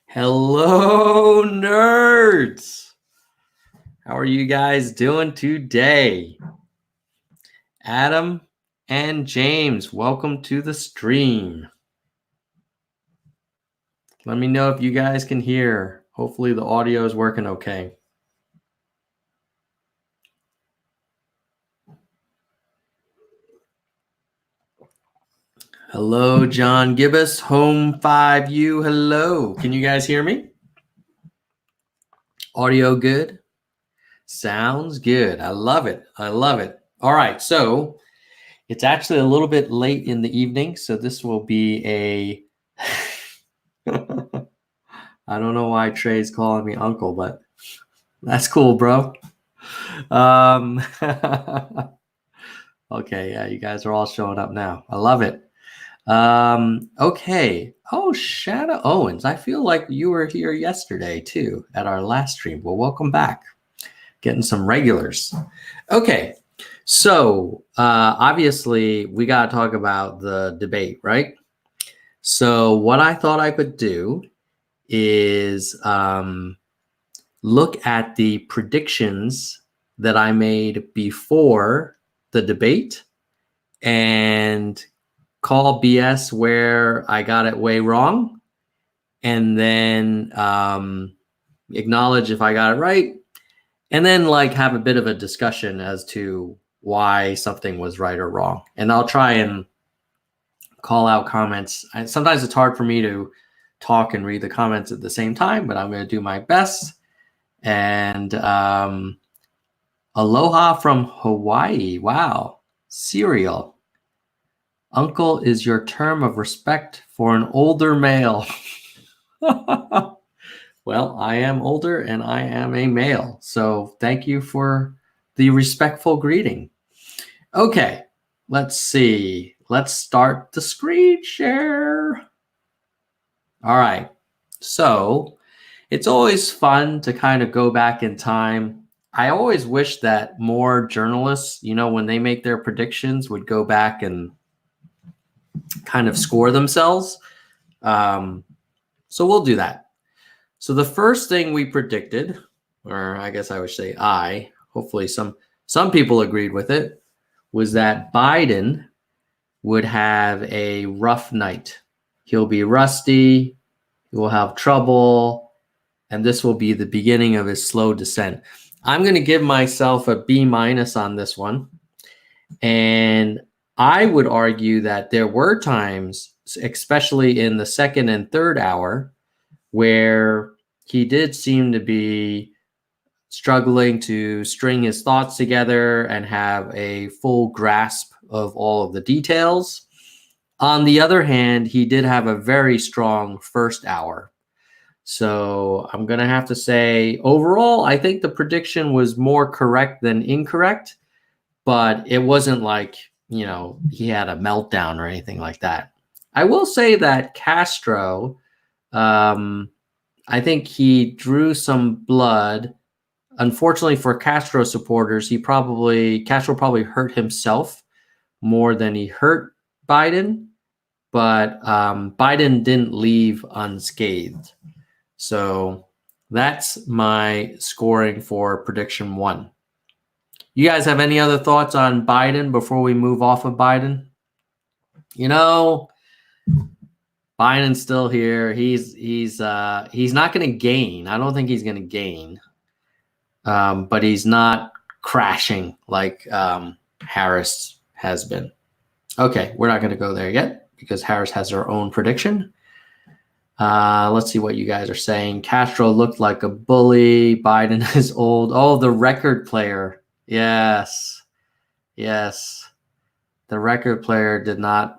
Hello, nerds. How are you guys doing today? Adam and James, welcome to the stream. Let me know if you guys can hear. Hopefully the audio is working okay. Hello, John Gibbous, Home 5U. Hello. Can you guys hear me? Audio good? Sounds good. I love it. I love it. All right. So it's actually a little bit late in the evening. So this will be a... I don't know why Trey's calling me uncle, but that's cool, bro. Okay, yeah, you guys are all showing up now. I love it. Okay. Oh, Shadow Owens. I feel like you were here yesterday too at our last stream. Well, welcome back. Getting some regulars. Okay. So obviously we got to talk about the debate, right? So what I thought I could do is look at the predictions that I made before the debate and call BS where I got it way wrong, and then acknowledge if I got it right, and then like have a bit of a discussion as to why something was right or wrong. And I'll try and call out comments. Sometimes it's hard for me to talk and read the comments at the same time, but I'm going to do my best. And aloha from Hawaii. Wow. Cereal. Uncle is your term of respect for an older male. Well, I am older and I am a male. So thank you for the respectful greeting. Okay, let's see. Let's start the screen share. All right. So it's always fun to kind of go back in time. I always wish that more journalists, you know, when they make their predictions, would go back and kind of score themselves. So we'll do that. So the first thing we predicted, or I guess I would say hopefully some people agreed with it, was that Biden would have a rough night. He'll be rusty, he will have trouble, and this will be the beginning of his slow descent. I'm going to give myself a B- on this one. And I would argue that there were times, especially in the second and third hour, where he did seem to be struggling to string his thoughts together and have a full grasp of all of the details. On the other hand, he did have a very strong first hour. So I'm going to have to say, overall, I think the prediction was more correct than incorrect, but it wasn't like, you know, he had a meltdown or anything like that. I will say that Castro, I think he drew some blood. Unfortunately for Castro supporters, Castro probably hurt himself more than he hurt Biden, but Biden didn't leave unscathed. So that's my scoring for prediction 1. You guys have any other thoughts on Biden before we move off of Biden? You know, Biden's still here. He's not going to gain. I don't think he's going to gain, but he's not crashing like Harris has been. Okay, we're not going to go there yet because Harris has her own prediction. Let's see what you guys are saying. Castro looked like a bully. Biden is old. Oh, the record player. Yes. Yes. The record player that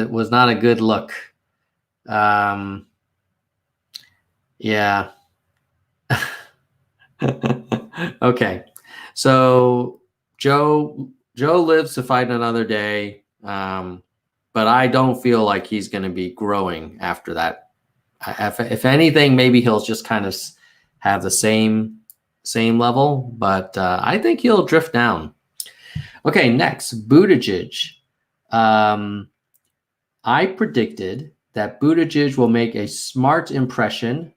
was not a good look. Yeah. Okay. So Joe lives to fight another day. But I don't feel like he's going to be growing after that. If anything, maybe he'll just kind of have the same level, but I think he'll drift down. Okay, next, Buttigieg. I predicted that Buttigieg will make a smart impression.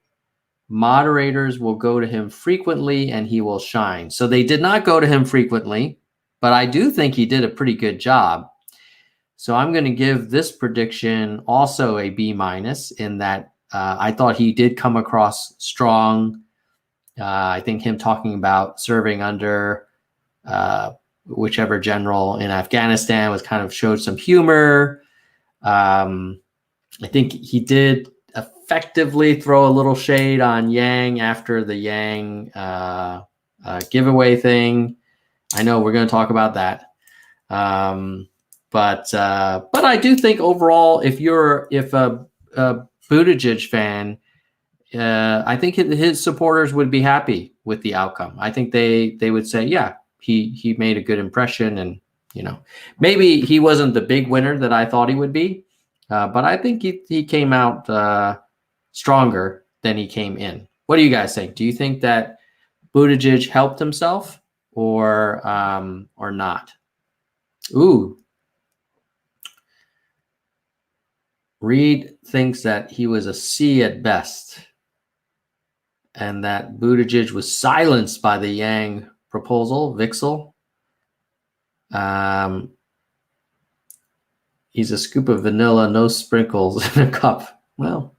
Moderators will go to him frequently and he will shine. So they did not go to him frequently, but I do think he did a pretty good job. So I'm going to give this prediction also a B- in that I thought he did come across strong. I think him talking about serving under whichever general in Afghanistan was kind of showed some humor. I think he did effectively throw a little shade on Yang after the Yang giveaway thing. I know we're going to talk about that. But I do think overall, if a Buttigieg fan, I think his supporters would be happy with the outcome. I think they would say, yeah, he made a good impression, and maybe he wasn't the big winner that I thought he would be, but I think he came out stronger than he came in. What do you guys think? Do you think that Buttigieg helped himself or not? Ooh. Reed thinks that he was a C at best and that Buttigieg was silenced by the Yang proposal, Vixel. He's a scoop of vanilla, no sprinkles in a cup. Well,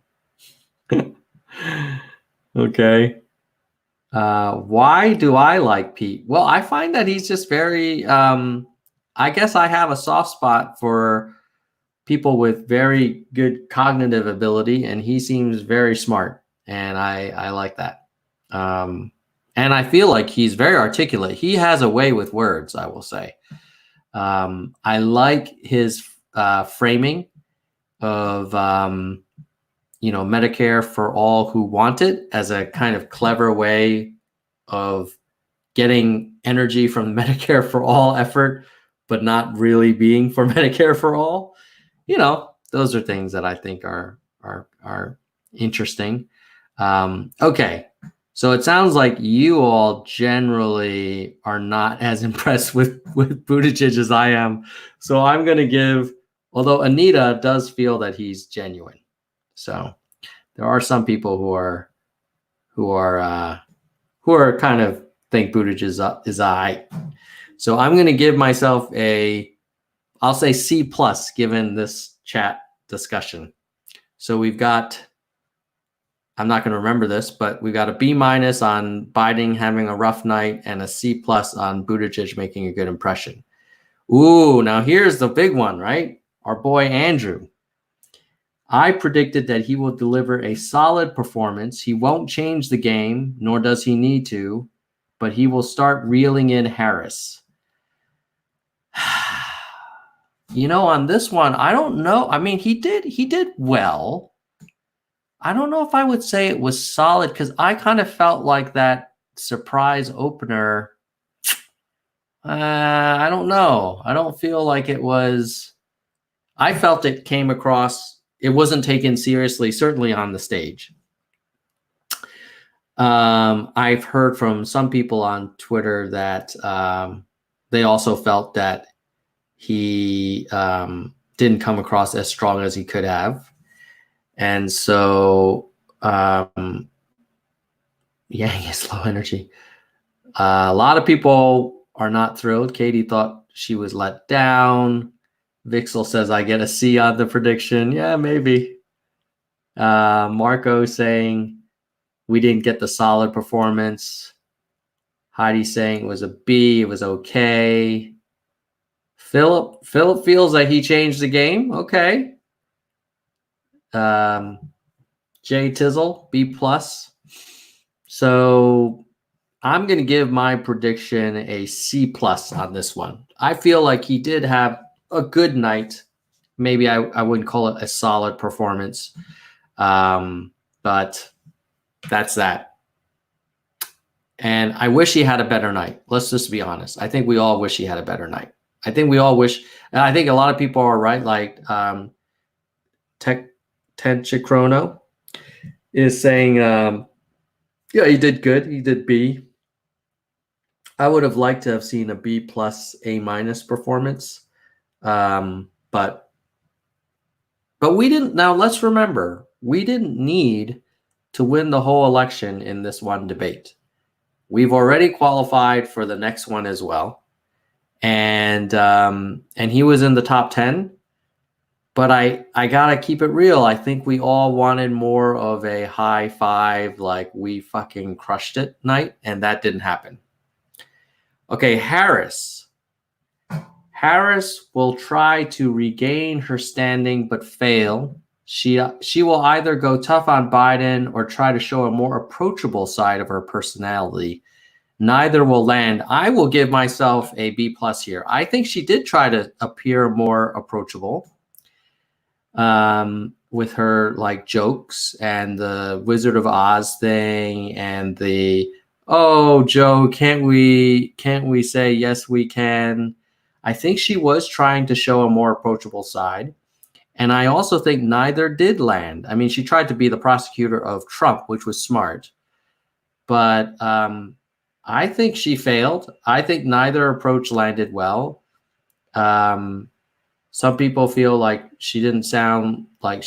okay. Why do I like Pete? Well, I find that he's just very, I guess I have a soft spot for people with very good cognitive ability, and he seems very smart, and I like that. And I feel like he's very articulate. He has a way with words, I will say. I like his framing of Medicare for all who want it as a kind of clever way of getting energy from the Medicare for all effort, but not really being for Medicare for all. Those are things that I think are interesting. Okay, so it sounds like you all generally are not as impressed with Buttigieg as I am. So I'm going to give, although Anita does feel that he's genuine. So there are some people who are kind of think Buttigieg is I. So I'm going to give myself I'll say C+ given this chat discussion. So we've got, I'm not going to remember this, but we got a B- on Biden having a rough night and a C+ on Buttigieg making a good impression. Ooh, now here's the big one, right? Our boy Andrew. I predicted that he will deliver a solid performance. He won't change the game, nor does he need to, but he will start reeling in Harris. On this one, I don't know. I mean, he did well. I don't know if I would say it was solid because I kind of felt like that surprise opener. I don't know. I don't feel like it was. I felt it came across. It wasn't taken seriously, certainly on the stage. I've heard from some people on Twitter that they also felt that he didn't come across as strong as he could have. And so, Yang is low energy. A lot of people are not thrilled. Katie thought she was let down. Vixel says, I get a C on the prediction. Yeah, maybe. Marco saying we didn't get the solid performance. Heidi saying it was a B. It was okay. Philip feels that he changed the game. Okay. Jay Tizzle, B+. So I'm going to give my prediction a C+ on this one. I feel like he did have a good night. Maybe I wouldn't call it a solid performance, but that's that. And I wish he had a better night. Let's just be honest. I think we all wish he had a better night. I think we all wish, and I think a lot of people are right. Like Tenchikrono is saying, yeah, he did good. He did B. I would have liked to have seen a B+, A- performance. But But we didn't. Now let's remember, we didn't need to win the whole election in this one debate. We've already qualified for the next one as well, and he was in the top 10. But I gotta keep it real. I think we all wanted more of a high five, like we fucking crushed it night, and that didn't happen. Okay, Harris. Harris will try to regain her standing but fail. She will either go tough on Biden or try to show a more approachable side of her personality. Neither will land. I will give myself a B+ here. I think she did try to appear more approachable with her like jokes and the Wizard of Oz thing and the, oh, Joe, can't we say yes we can? I think she was trying to show a more approachable side. And I also think neither did land. I mean, she tried to be the prosecutor of Trump, which was smart. But I think she failed. I think neither approach landed well. Some people feel like she didn't sound like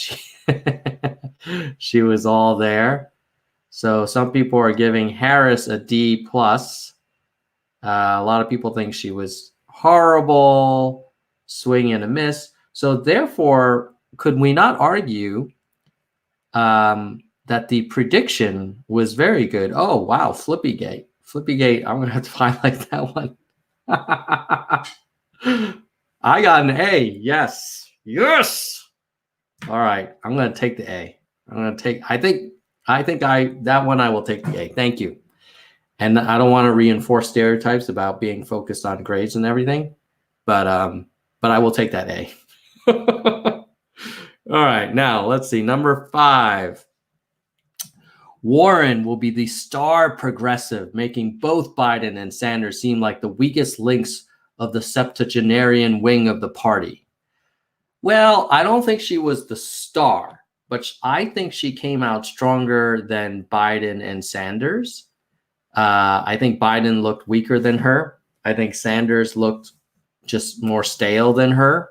she was all there. So some people are giving Harris a D+. A lot of people think she was horrible, swing and a miss. So therefore, could we not argue that the prediction was very good? Oh, wow, Flippygate. Flippygate, I'm going to have to highlight that one. I got an A. Yes. Yes. All right. I'm going to take the A. I think that one I will take the A. Thank you. And I don't want to reinforce stereotypes about being focused on grades and everything, but I will take that A. All right. Now let's see. Number 5. Warren will be the star progressive, making both Biden and Sanders seem like the weakest links of the septuagenarian wing of the party. Well, I don't think she was the star, but I think she came out stronger than Biden and Sanders. I think Biden looked weaker than her. I think Sanders looked just more stale than her.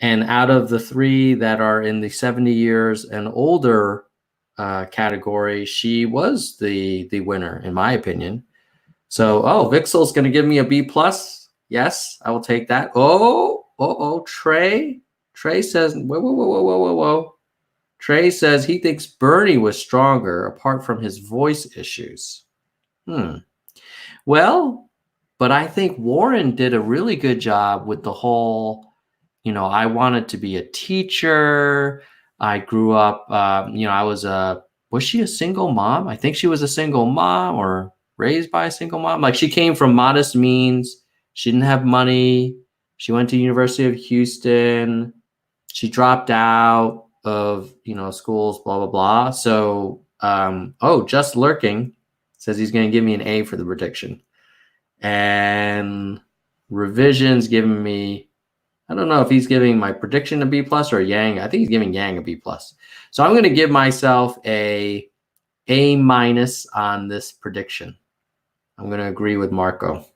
And out of the 3 that are in the 70 years and older category, she was the winner, in my opinion. So, Vixel's going to give me a B+. Yes, I will take that. Trey. Trey says, whoa. Trey says he thinks Bernie was stronger apart from his voice issues. Well, but I think Warren did a really good job with the whole, I wanted to be a teacher. I grew up, was she a single mom? I think she was a single mom or raised by a single mom. Like she came from modest means. She didn't have money. She went to University of Houston. She dropped out of, schools, blah, blah, blah. So, Just Lurking says he's going to give me an A for the prediction. And Revision's giving me, I don't know if he's giving my prediction a B+ or Yang. I think he's giving Yang a B+. So I'm going to give myself a A- on this prediction. I'm going to agree with Marco.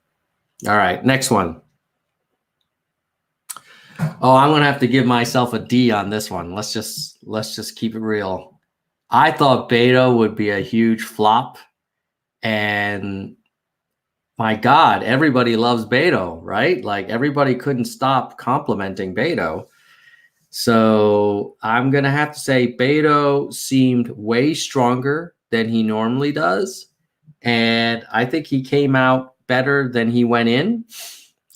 All right, next one. I'm going to have to give myself a D on this one. Let's just keep it real. I thought Beto would be a huge flop, and my God, everybody loves Beto, right? Like everybody couldn't stop complimenting Beto. So I'm going to have to say Beto seemed way stronger than he normally does. And I think he came out better than he went in.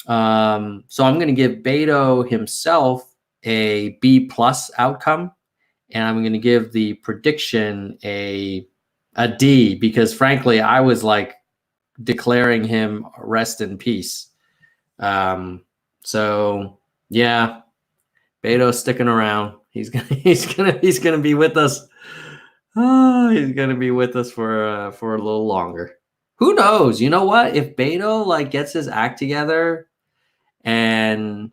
So I'm going to give Beto himself a B+ outcome. And I'm going to give the prediction a D, because frankly, I was like declaring him rest in peace. So yeah, Beto's sticking around. He's gonna be with us. He's gonna be with us for a little longer. Who knows? You know what? If Beto gets his act together and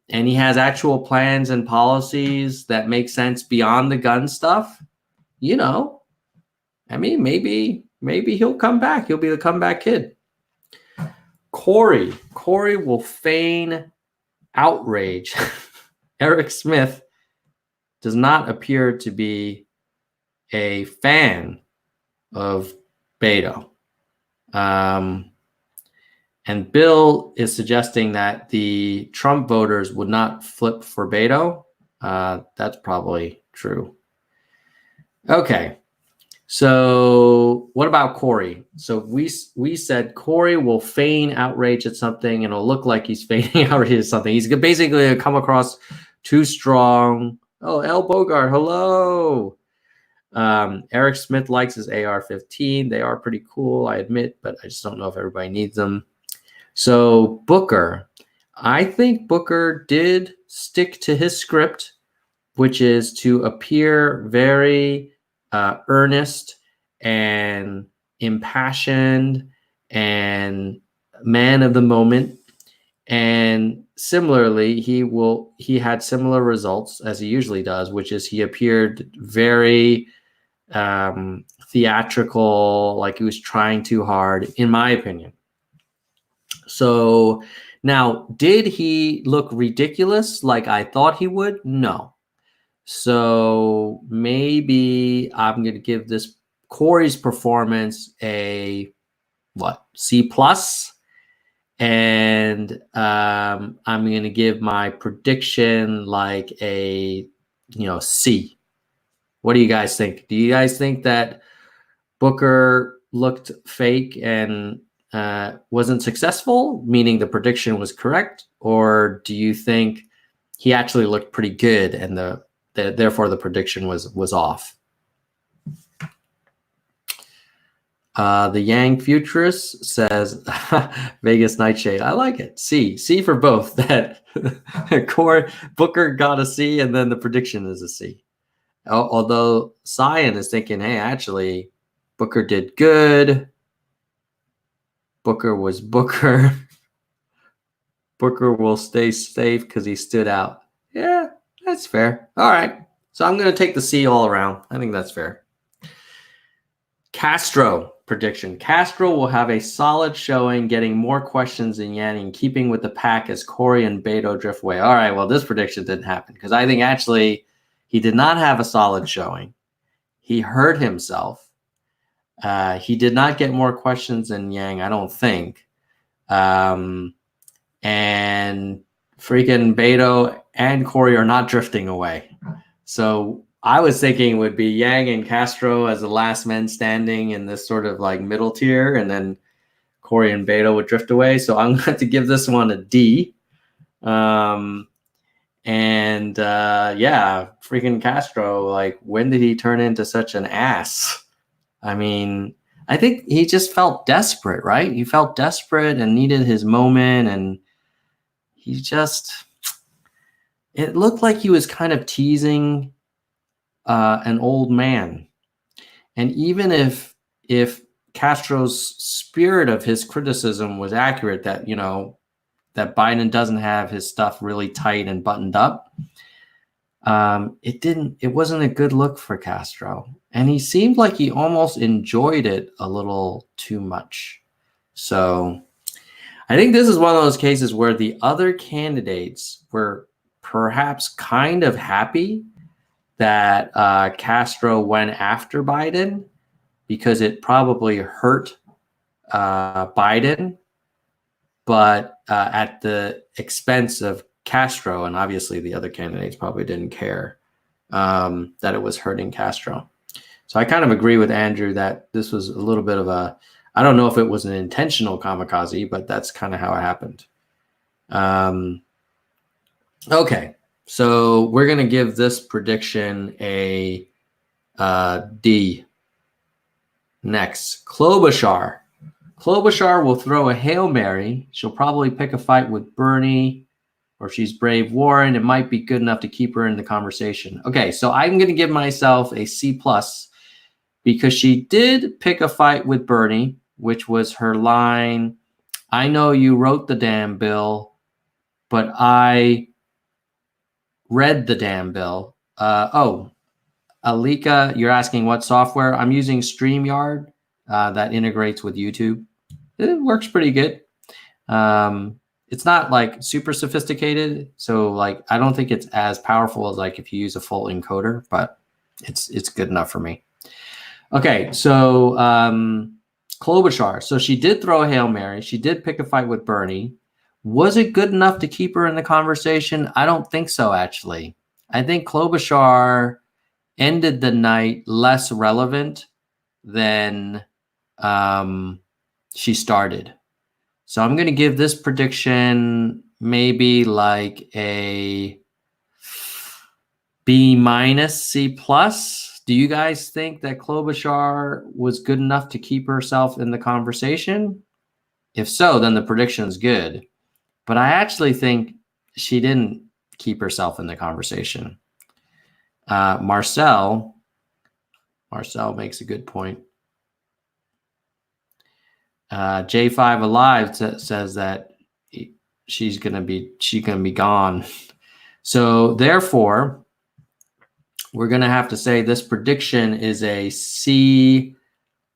he has actual plans and policies that make sense beyond the gun stuff, I mean, maybe he'll come back. He'll be the comeback kid. Corey will feign outrage. Eric Smith does not appear to be a fan of Beto. And Bill is suggesting that the Trump voters would not flip for Beto. That's probably true. Okay. So what about Corey? So we said Corey will feign outrage at something and it'll look like he's feigning outrage at something. He's basically come across too strong. Oh, L. Bogart, hello. Eric Smith likes his AR-15. They are pretty cool, I admit, but I just don't know if everybody needs them. So Booker, I think Booker did stick to his script, which is to appear very earnest and impassioned and man of the moment. And similarly, he had similar results as he usually does, which is he appeared very theatrical, like he was trying too hard, in my opinion. So now, did he look ridiculous like I thought he would? No. So maybe I'm going to give this Corey's performance a C plus, and I'm going to give my prediction like a C. What do you guys think? Do you guys think that Booker looked fake and wasn't successful, meaning the prediction was correct, or do you think he actually looked pretty good and therefore the prediction was off? The Yang Futurist says Vegas Nightshade. I like it. C for both. That Booker got a C and then the prediction is a C. Although Cyan is thinking, hey, actually, Booker did good. Booker was Booker. Booker will stay safe because he stood out. Yeah, that's fair. All right. So I'm going to take the C all around. I think that's fair. Castro prediction. Castro will have a solid showing, getting more questions than Yang, in keeping with the pack as Corey and Beto drift away. All right, well, this prediction didn't happen because I think actually he did not have a solid showing. He hurt himself. He did not get more questions than Yang, I don't think. And freaking Beto and Corey are not drifting away. So I was thinking it would be Yang and Castro as the last men standing in this sort of like middle tier, and then Corey and Beto would drift away. So I'm going to give this one a D. Yeah, freaking Castro, like, when did he turn into such an ass? I mean, I think he just felt desperate, right? He felt desperate and needed his moment, and he just, it looked like he was kind of teasing an old man. And even if Castro's spirit of his criticism was accurate, that, that Biden doesn't have his stuff really tight and buttoned up, it wasn't a good look for Castro. And he seemed like he almost enjoyed it a little too much. So I think this is one of those cases where the other candidates were perhaps kind of happy that Castro went after Biden, because it probably hurt Biden, but at the expense of Castro. And obviously the other candidates probably didn't care that it was hurting Castro. So I kind of agree with Andrew that this was a little bit of a, I don't know if it was an intentional kamikaze, but that's kind of how it happened. Okay, so we're going to give this prediction a D. Next, Klobuchar. Klobuchar will throw a Hail Mary. She'll probably pick a fight with Bernie, or if she's brave, Warren. It might be good enough to keep her in the conversation. Okay, so I'm going to give myself a C+, because she did pick a fight with Bernie, which was her line, I know you wrote the damn bill, but I read the damn bill. Alika, you're asking what software? I'm using StreamYard that integrates with YouTube. It works pretty good. it's not like super sophisticated. So like, I don't think it's as powerful as like if you use a full encoder, but it's good enough for me. Okay, so Klobuchar. So she did throw a Hail Mary. She did pick a fight with Bernie. Was it good enough to keep her in the conversation? I don't think so, actually. I think Klobuchar ended the night less relevant than she started. So I'm going to give this prediction maybe like a B minus, C plus. Do you guys think that Klobuchar was good enough to keep herself in the conversation? If so, then the prediction is good. But I actually think she didn't keep herself in the conversation. Marcel makes a good point. J5 Alive says that she's gonna be gone. So therefore, we're gonna have to say this prediction is a C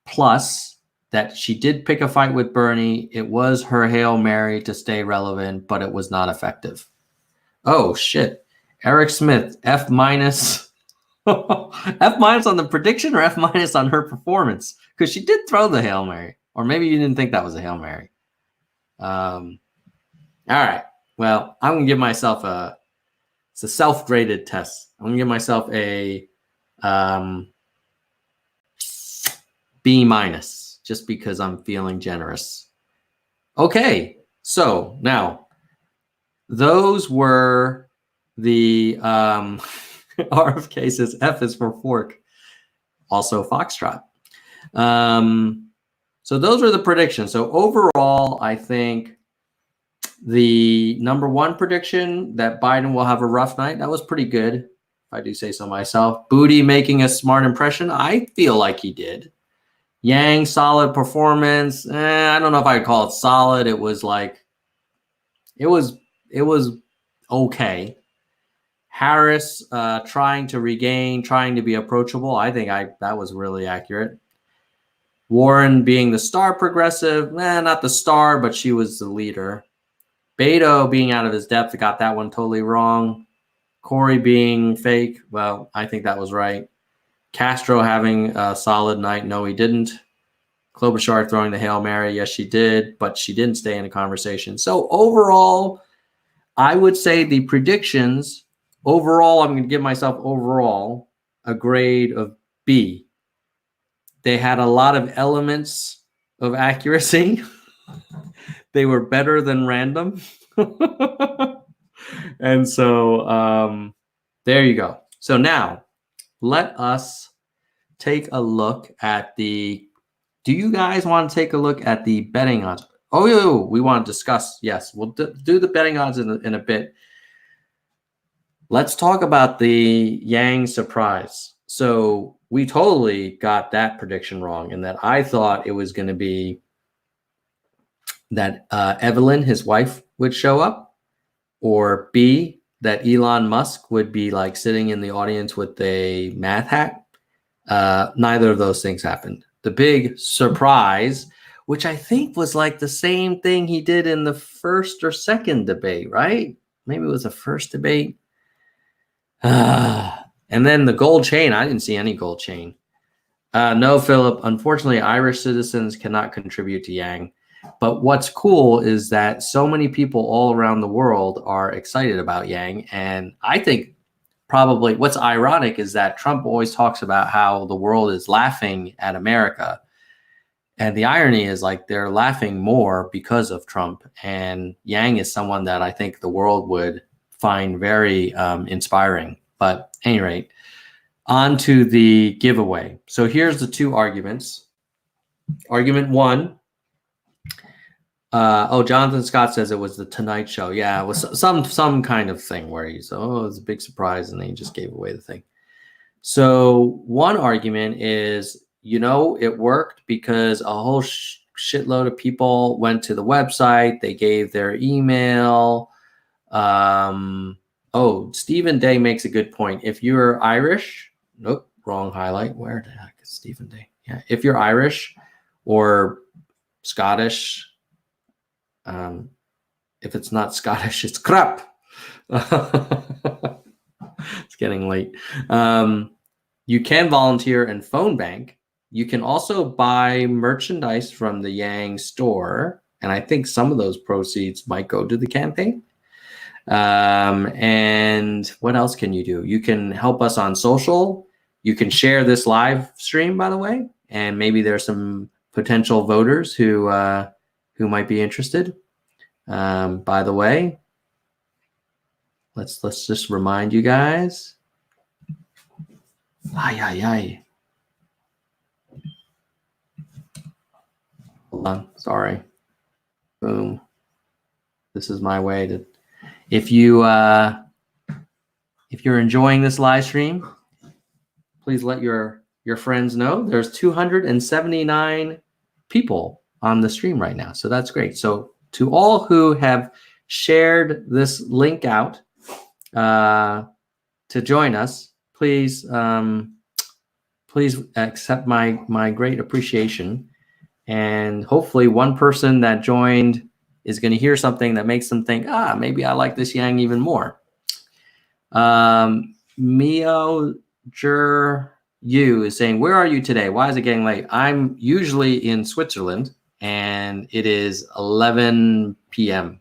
plus. That she did pick a fight with Bernie. It was her Hail Mary to stay relevant, but it was not effective. Oh shit, Eric Smith, F minus. F minus on the prediction or F minus on her performance? Because she did throw the Hail Mary. Or maybe you didn't think that was a Hail Mary. All right. Well, I'm going to give myself it's a self-graded test. I'm going to give myself a B minus just because I'm feeling generous. Okay. So now those were the RFK says F is for fork. Also Foxtrot. So those are the predictions. So overall, I think the number one prediction that Biden will have a rough night, that was pretty good, if I do say so myself. Booty making a smart impression. I feel like he did. Yang, solid performance. I don't know if I'd call it solid. It was like, it was okay. Harris trying to regain, trying to be approachable. I think that was really accurate. Warren being the star progressive, not the star, but she was the leader. Beto being out of his depth, got that one totally wrong. Corey being fake, well, I think that was right. Castro having a solid night, no, he didn't. Klobuchar throwing the Hail Mary, yes, she did, but she didn't stay in the conversation. So overall, I would say the predictions, overall, I'm going to give myself overall a grade of B. They had a lot of elements of accuracy. They were better than random. And so there you go. So now let us take a look at do you guys want to take a look at the betting odds? Oh, we want to discuss. Yes, we'll do the betting odds in a bit. Let's talk about the Yang surprise. So we totally got that prediction wrong in that I thought it was going to be that Evelyn, his wife, would show up, or B, that Elon Musk would be like sitting in the audience with a math hat. Neither of those things happened. The big surprise, which I think was like the same thing he did in the first or second debate, right? Maybe it was the first debate. And then the gold chain, I didn't see any gold chain. No, Philip, unfortunately, Irish citizens cannot contribute to Yang. But what's cool is that so many people all around the world are excited about Yang. And I think probably what's ironic is that Trump always talks about how the world is laughing at America. And the irony is like they're laughing more because of Trump. And Yang is someone that I think the world would find very inspiring. But at any rate, on to the giveaway. So here's the two arguments. Argument one. Jonathan Scott says it was the Tonight Show. Yeah, it was some kind of thing where he's, it was a big surprise, and then he just gave away the thing. So one argument is, it worked because a whole shitload of people went to the website. They gave their email. Stephen Day makes a good point. If you're Irish, nope, wrong highlight. Where the heck is Stephen Day? Yeah, if you're Irish or Scottish, If it's not Scottish, it's crap. It's getting late. You can volunteer and phone bank. You can also buy merchandise from the Yang store. And I think some of those proceeds might go to the campaign. And what else can you do? You can help us on social. You can share this live stream, by the way. And maybe there's some potential voters who might be interested. By the way, let's just remind you guys. Ay. Hold on, sorry. Boom. This is my way to. If you're enjoying this live stream, please let your friends know. There's 279 people on the stream right now, so that's great. So to all who have shared this link out to join us, please accept my great appreciation. And hopefully one person that joined is going to hear something that makes them think, maybe I like this Yang even more. Mio Jur Yu is saying, where are you today? Why is it getting late? I'm usually in Switzerland, and it is 11 p.m.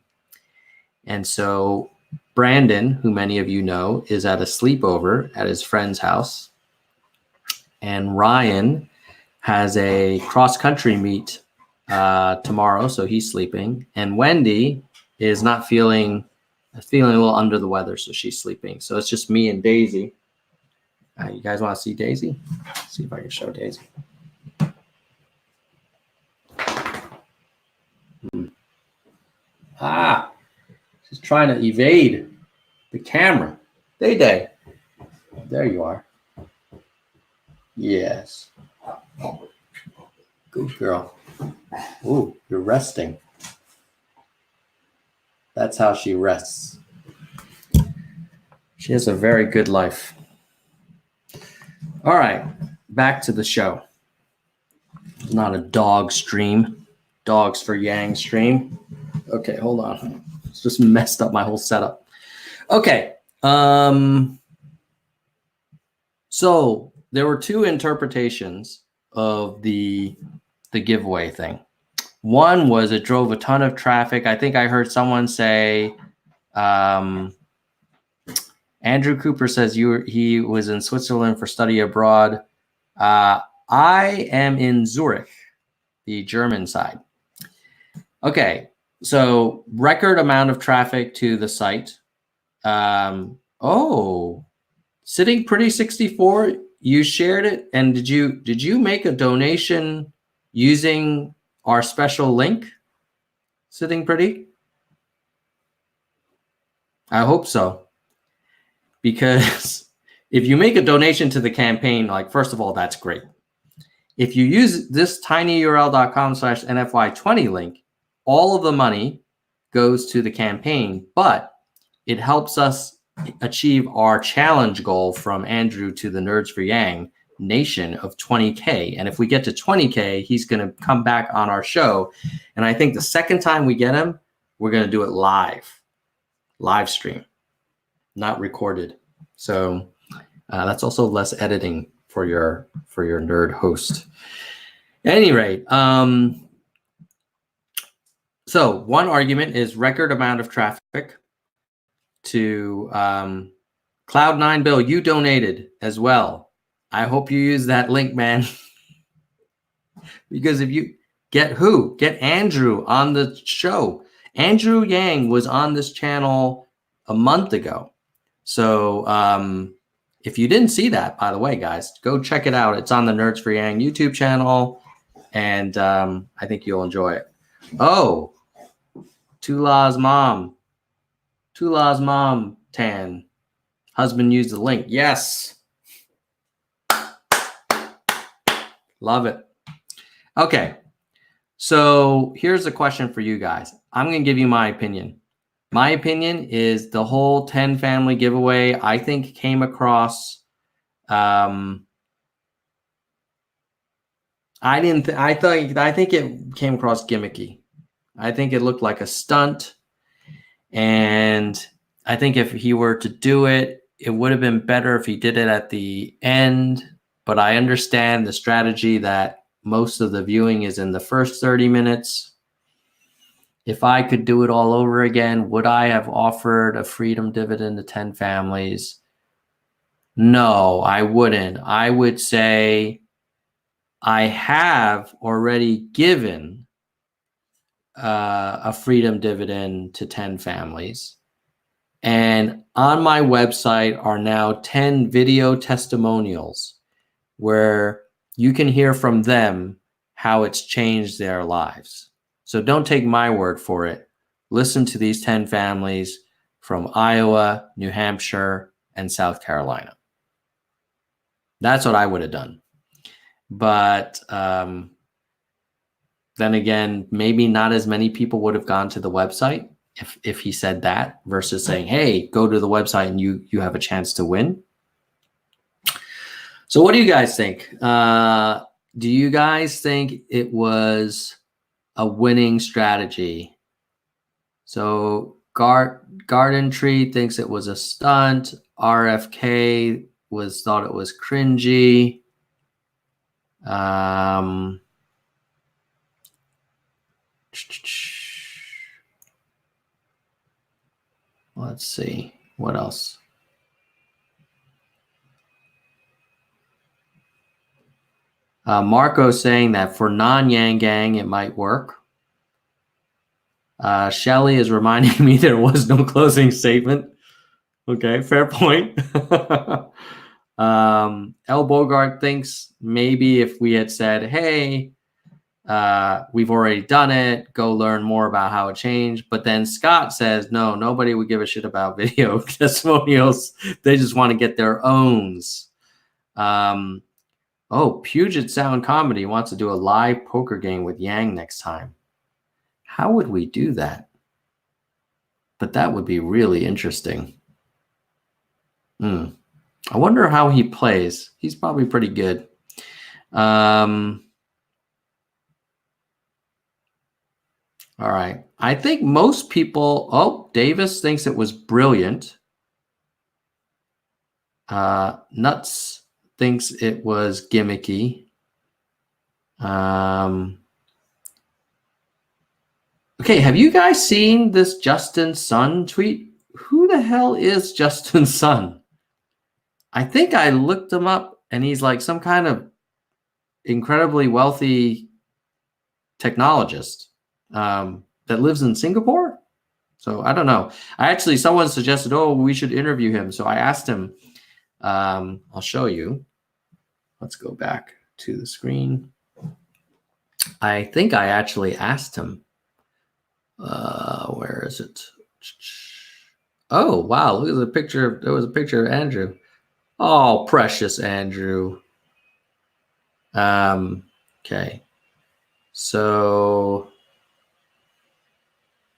And so Brandon, who many of you know, is at a sleepover at his friend's house. And Ryan has a cross-country meet tomorrow, so he's sleeping. And Wendy is not feeling a little under the weather, so she's sleeping. So it's just me and Daisy. You guys want to see Daisy? Let's see if I can show Daisy. She's trying to evade the camera. Day. There you are. Yes. Good girl. Ooh, you're resting. That's how she rests. She has a very good life. All right, back to the show. It's not a dog stream. Dogs for Yang stream. Okay, hold on. It's just messed up my whole setup. Okay. So there were two interpretations of the giveaway thing. One was it drove a ton of traffic. I think I heard someone say, Andrew Cooper says he was in Switzerland for study abroad. I am in Zurich, the German side. Okay, so record amount of traffic to the site. Sitting Pretty 64, you shared it, and did you make a donation using our special link, Sitting Pretty? I hope so. Because if you make a donation to the campaign, like, first of all, that's great. If you use this tinyurl.com/NFY20 link, all of the money goes to the campaign, but it helps us achieve our challenge goal from Andrew to the Nerds for Yang Nation of 20K. And if we get to 20K, he's going to come back on our show. And I think the second time we get him, we're going to do it live stream, not recorded. So that's also less editing for your nerd host. At any rate, so one argument is record amount of traffic to Cloud9 Bill. You donated as well. I hope you use that link, man. Because if you get Andrew on the show. Andrew Yang was on this channel a month ago. So if you didn't see that, by the way, guys, go check it out. It's on the Nerds for Yang YouTube channel, and I think you'll enjoy it. Oh, Tula's mom, Tan. Husband used the link. Yes. Love it. Okay. So here's a question for you guys. I'm going to give you my opinion. My opinion is the whole 10 family giveaway, I think, came across. I think it came across gimmicky. I think it looked like a stunt. And I think if he were to do it, it would have been better if he did it at the end. But I understand the strategy that most of the viewing is in the first 30 minutes. If I could do it all over again, would I have offered a freedom dividend to 10 families? No, I wouldn't. I would say I have already given a freedom dividend to 10 families. And on my website are now 10 video testimonials where you can hear from them how it's changed their lives. So don't take my word for it. Listen to these 10 families from Iowa, New Hampshire, and South Carolina. That's what I would have done. But then again, maybe not as many people would have gone to the website if he said that versus saying, hey, go to the website and you have a chance to win. So what do you guys think? Do you guys think it was a winning strategy? So Garden Tree thinks it was a stunt. RFK thought it was cringy. Let's see what else. Marco saying that for non-Yang Gang it might work. Shelly is reminding me there was no closing statement. Okay, fair point. El Bogart thinks maybe if we had said, hey, we've already done it, go learn more about how it changed. But then Scott says, no, nobody would give a shit about video testimonials. They just want to get their owns. Puget Sound Comedy wants to do a live poker game with Yang next time. How would we do that? But that would be really interesting. I wonder how he plays. He's probably pretty good. All right. I think most people... Davis thinks it was brilliant. Nuts thinks it was gimmicky. Okay, have you guys seen this Justin Sun tweet? Who the hell is Justin Sun? I think I looked him up, and he's like some kind of incredibly wealthy technologist that lives in Singapore. So I don't know. Someone suggested, we should interview him. So I asked him. I'll show you. Let's go back to the screen. I think I actually asked him. Where is it? Oh, wow. Look at the picture. There was a picture of Andrew. Oh, precious Andrew. Okay. So,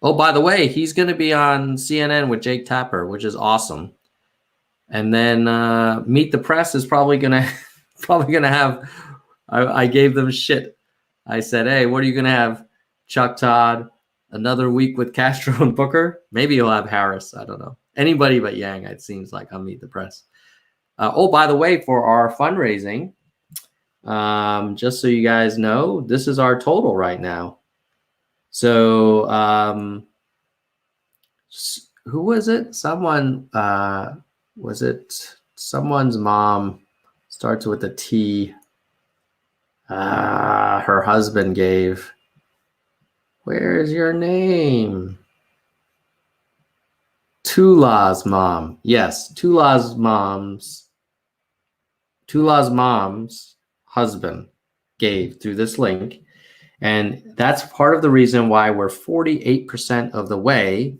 by the way, he's going to be on CNN with Jake Tapper, which is awesome. And then Meet the Press is probably going to have, I gave them shit. I said, hey, what are you going to have, Chuck Todd? Another week with Castro and Booker? Maybe he'll have Harris. I don't know. Anybody but Yang, it seems like, on Meet the Press. By the way, for our fundraising, just so you guys know, this is our total right now. So who was it? Someone, was it someone's mom? Starts with a T. Her husband gave. Where is your name? Tula's mom. Yes, Tula's mom's husband gave through this link. And that's part of the reason why we're 48% of the way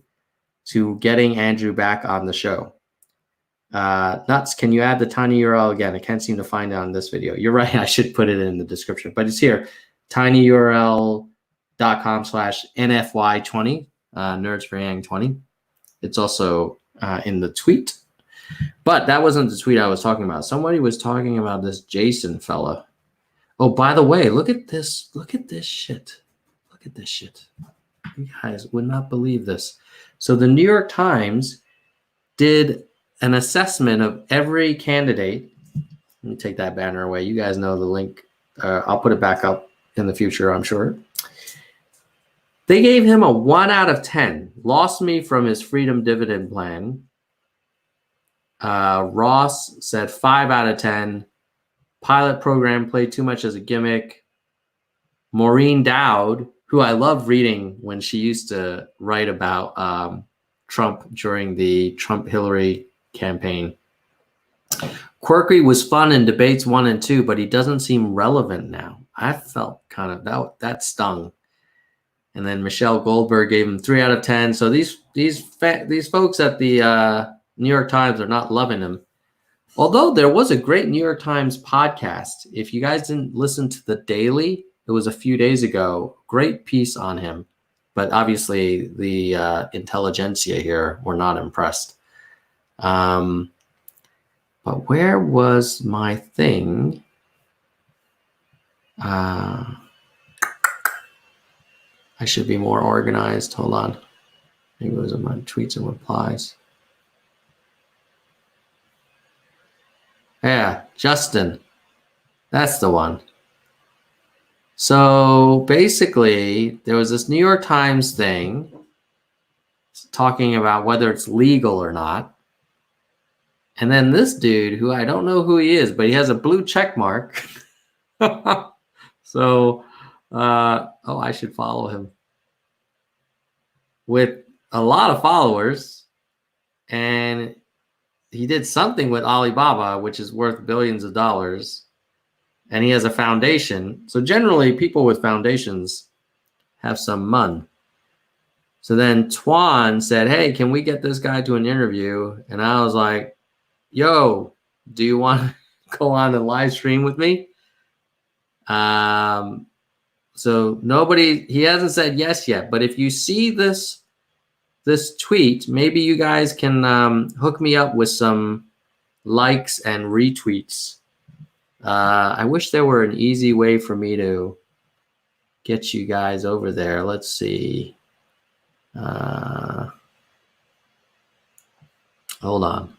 to getting Andrew back on the show. Nuts, can you add the tiny URL again? I can't seem to find it on this video. You're right. I should put it in the description, but it's here. tinyurl.com/NFY20, Nerds for Yang 20. It's also in the tweet, but that wasn't the tweet I was talking about. Somebody was talking about this Jason fella. Oh, by the way, look at this. Look at this shit. Look at this shit. You guys would not believe this. So the New York Times did an assessment of every candidate. Let me take that banner away. You guys know the link. I'll put it back up in the future, I'm sure. They gave him a 1 out of 10. Lost me from his freedom dividend plan. Ross said 5 out of 10. Pilot program played too much as a gimmick. Maureen Dowd, who I love reading when she used to write about Trump during the Trump-Hillary campaign. Quirky was fun in debates 1 and 2, but he doesn't seem relevant now. I felt kind of that stung. And then Michelle Goldberg gave him 3 out of 10. So these folks at the New York Times are not loving him. Although there was a great New York Times podcast. If you guys didn't listen to The Daily, it was a few days ago. Great piece on him. But obviously the intelligentsia here were not impressed. But where was my thing? I should be more organized. Hold on. Maybe it was in my tweets and replies. Yeah, Justin. That's the one. So basically, there was this New York Times thing talking about whether it's legal or not. And then this dude, who I don't know who he is, but he has a blue check mark. So, I should follow him. With a lot of followers. And he did something with Alibaba, which is worth billions of dollars. And he has a foundation. So generally, people with foundations have some money. So then Twan said, hey, can we get this guy to an interview? And I was like, yo, do you want to go on the live stream with me? So he hasn't said yes yet. But if you see this tweet, maybe you guys can hook me up with some likes and retweets. I wish there were an easy way for me to get you guys over there. Let's see. Hold on.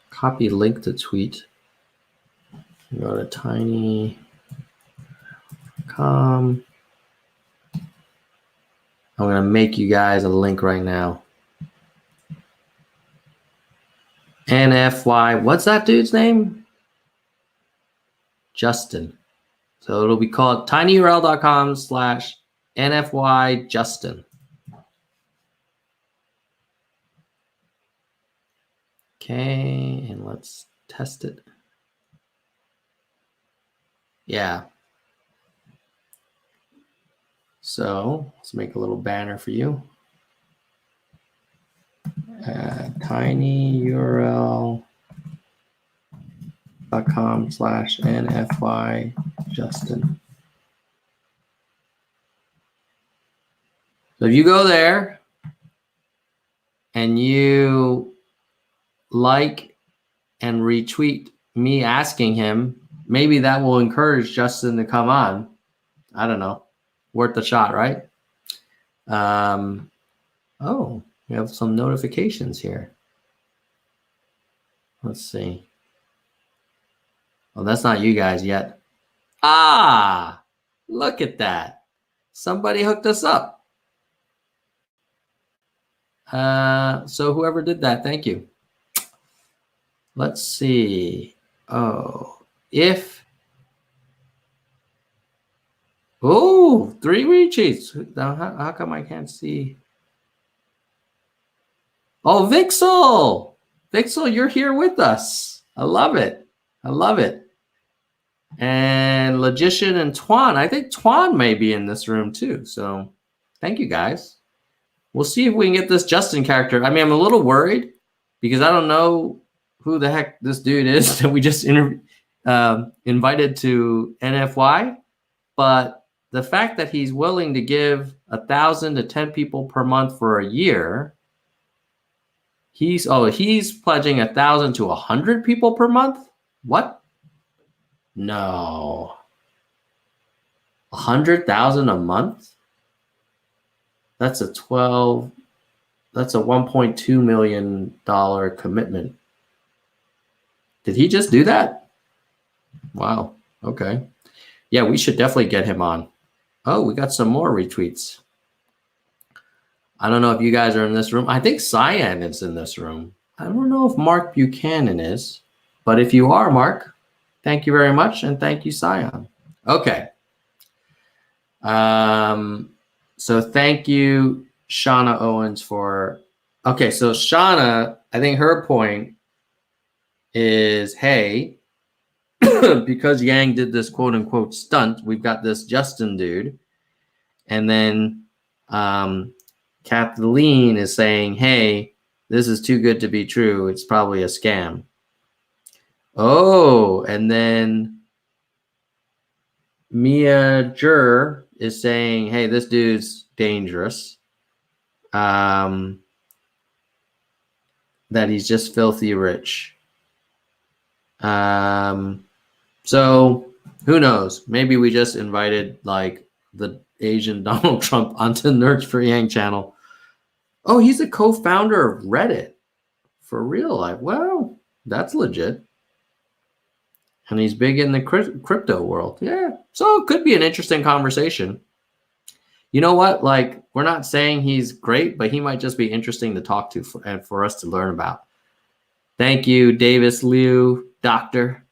Copy link to tweet. Go to tiny.com. I'm going to make you guys a link right now. NFY. What's that dude's name? Justin. So it'll be called tinyurl.com/NFY Justin. Okay, and let's test it. Yeah. So let's make a little banner for you. tinyurl.com/NFY Justin. So if you go there and you like and retweet me asking him, maybe that will encourage Justin to come on. I don't know. Worth the shot, right? Oh, we have some notifications here. Let's see. Well, that's not you guys yet. Ah, look at that. Somebody hooked us up. So whoever did that, thank you. Let's see. Oh, 3 retweets. How come I can't see? Oh, Vixel. Vixel, you're here with us. I love it. I love it. And Logician and Twan. I think Twan may be in this room too. So thank you guys. We'll see if we can get this Justin character. I mean, I'm a little worried because I don't know who the heck this dude is that we just invited to NFY. But the fact that he's willing to give 1,000 to 10 people per month for a year, he's pledging 1,000 to 100 people per month. What? No. 100,000 a month. That's a $1.2 million commitment. Did he just do that? Wow. Okay. Yeah, we should definitely get him on. Oh, we got some more retweets. I don't know if you guys are in this room. I think Cyan is in this room. I don't know if Mark Buchanan is, but if you are, Mark, thank you very much, and thank you, Cyan. Okay. So thank you, Shauna Owens, for... Okay, so Shauna, I think her point is, hey, because Yang did this quote-unquote stunt, we've got this Justin dude. And then Kathleen is saying, hey, this is too good to be true. It's probably a scam. Oh, and then Mia Jur is saying, hey, this dude's dangerous. That he's just filthy rich. So who knows? Maybe we just invited like the Asian Donald Trump onto Nerds for Yang channel. Oh, he's a co-founder of Reddit for real life. Well, that's legit. And he's big in the crypto world. Yeah. So it could be an interesting conversation. You know what? Like, we're not saying he's great, but he might just be interesting to talk to and for us to learn about. Thank you, Davis Liu, Doctor.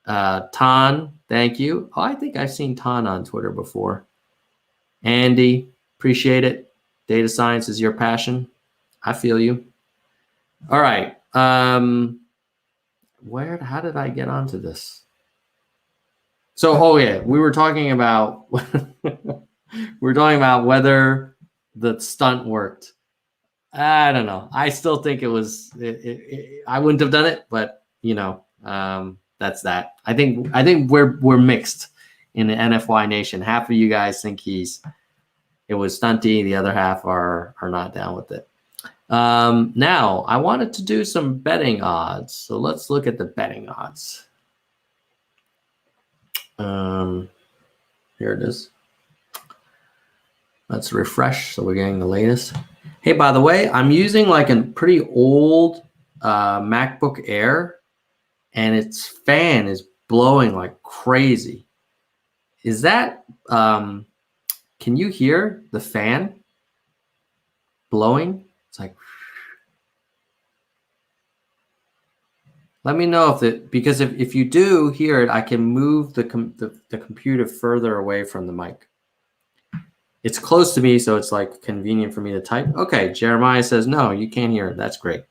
Tan, thank you. Oh, I think I've seen Tan on Twitter before. Andy, appreciate it. Data science is your passion. I feel you. All right. How did I get onto this? So, oh yeah, we were talking about whether the stunt worked. I don't know. I still think it was. I wouldn't have done it, but you know, that's that. I think we're mixed in the NFY Nation. Half of you guys think it was stunty. The other half are not down with it. Now I wanted to do some betting odds. So let's look at the betting odds. Here it is. Let's refresh so we're getting the latest. Hey, by the way, I'm using like a pretty old MacBook Air, and its fan is blowing like crazy. Is that, can you hear the fan blowing? It's like, let me know because if you do hear it, I can move the computer further away from the mic. It's close to me, so it's like convenient for me to type. Okay, Jeremiah says, no, you can't hear it. That's great.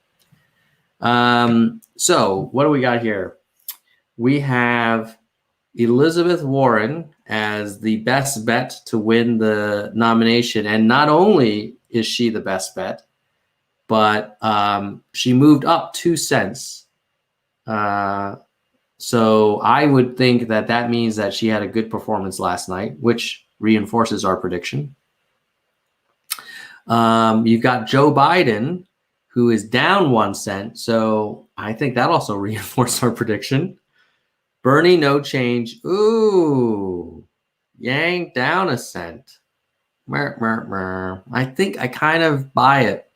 So what do we got here? We have Elizabeth Warren as the best bet to win the nomination. And not only is she the best bet, but she moved up 2 cents. So I would think that means that she had a good performance last night, which reinforces our prediction. You've got Joe Biden, who is down 1 cent. So I think that also reinforced our prediction. Bernie, no change. Ooh, Yang down 1 cent. I think I kind of buy it.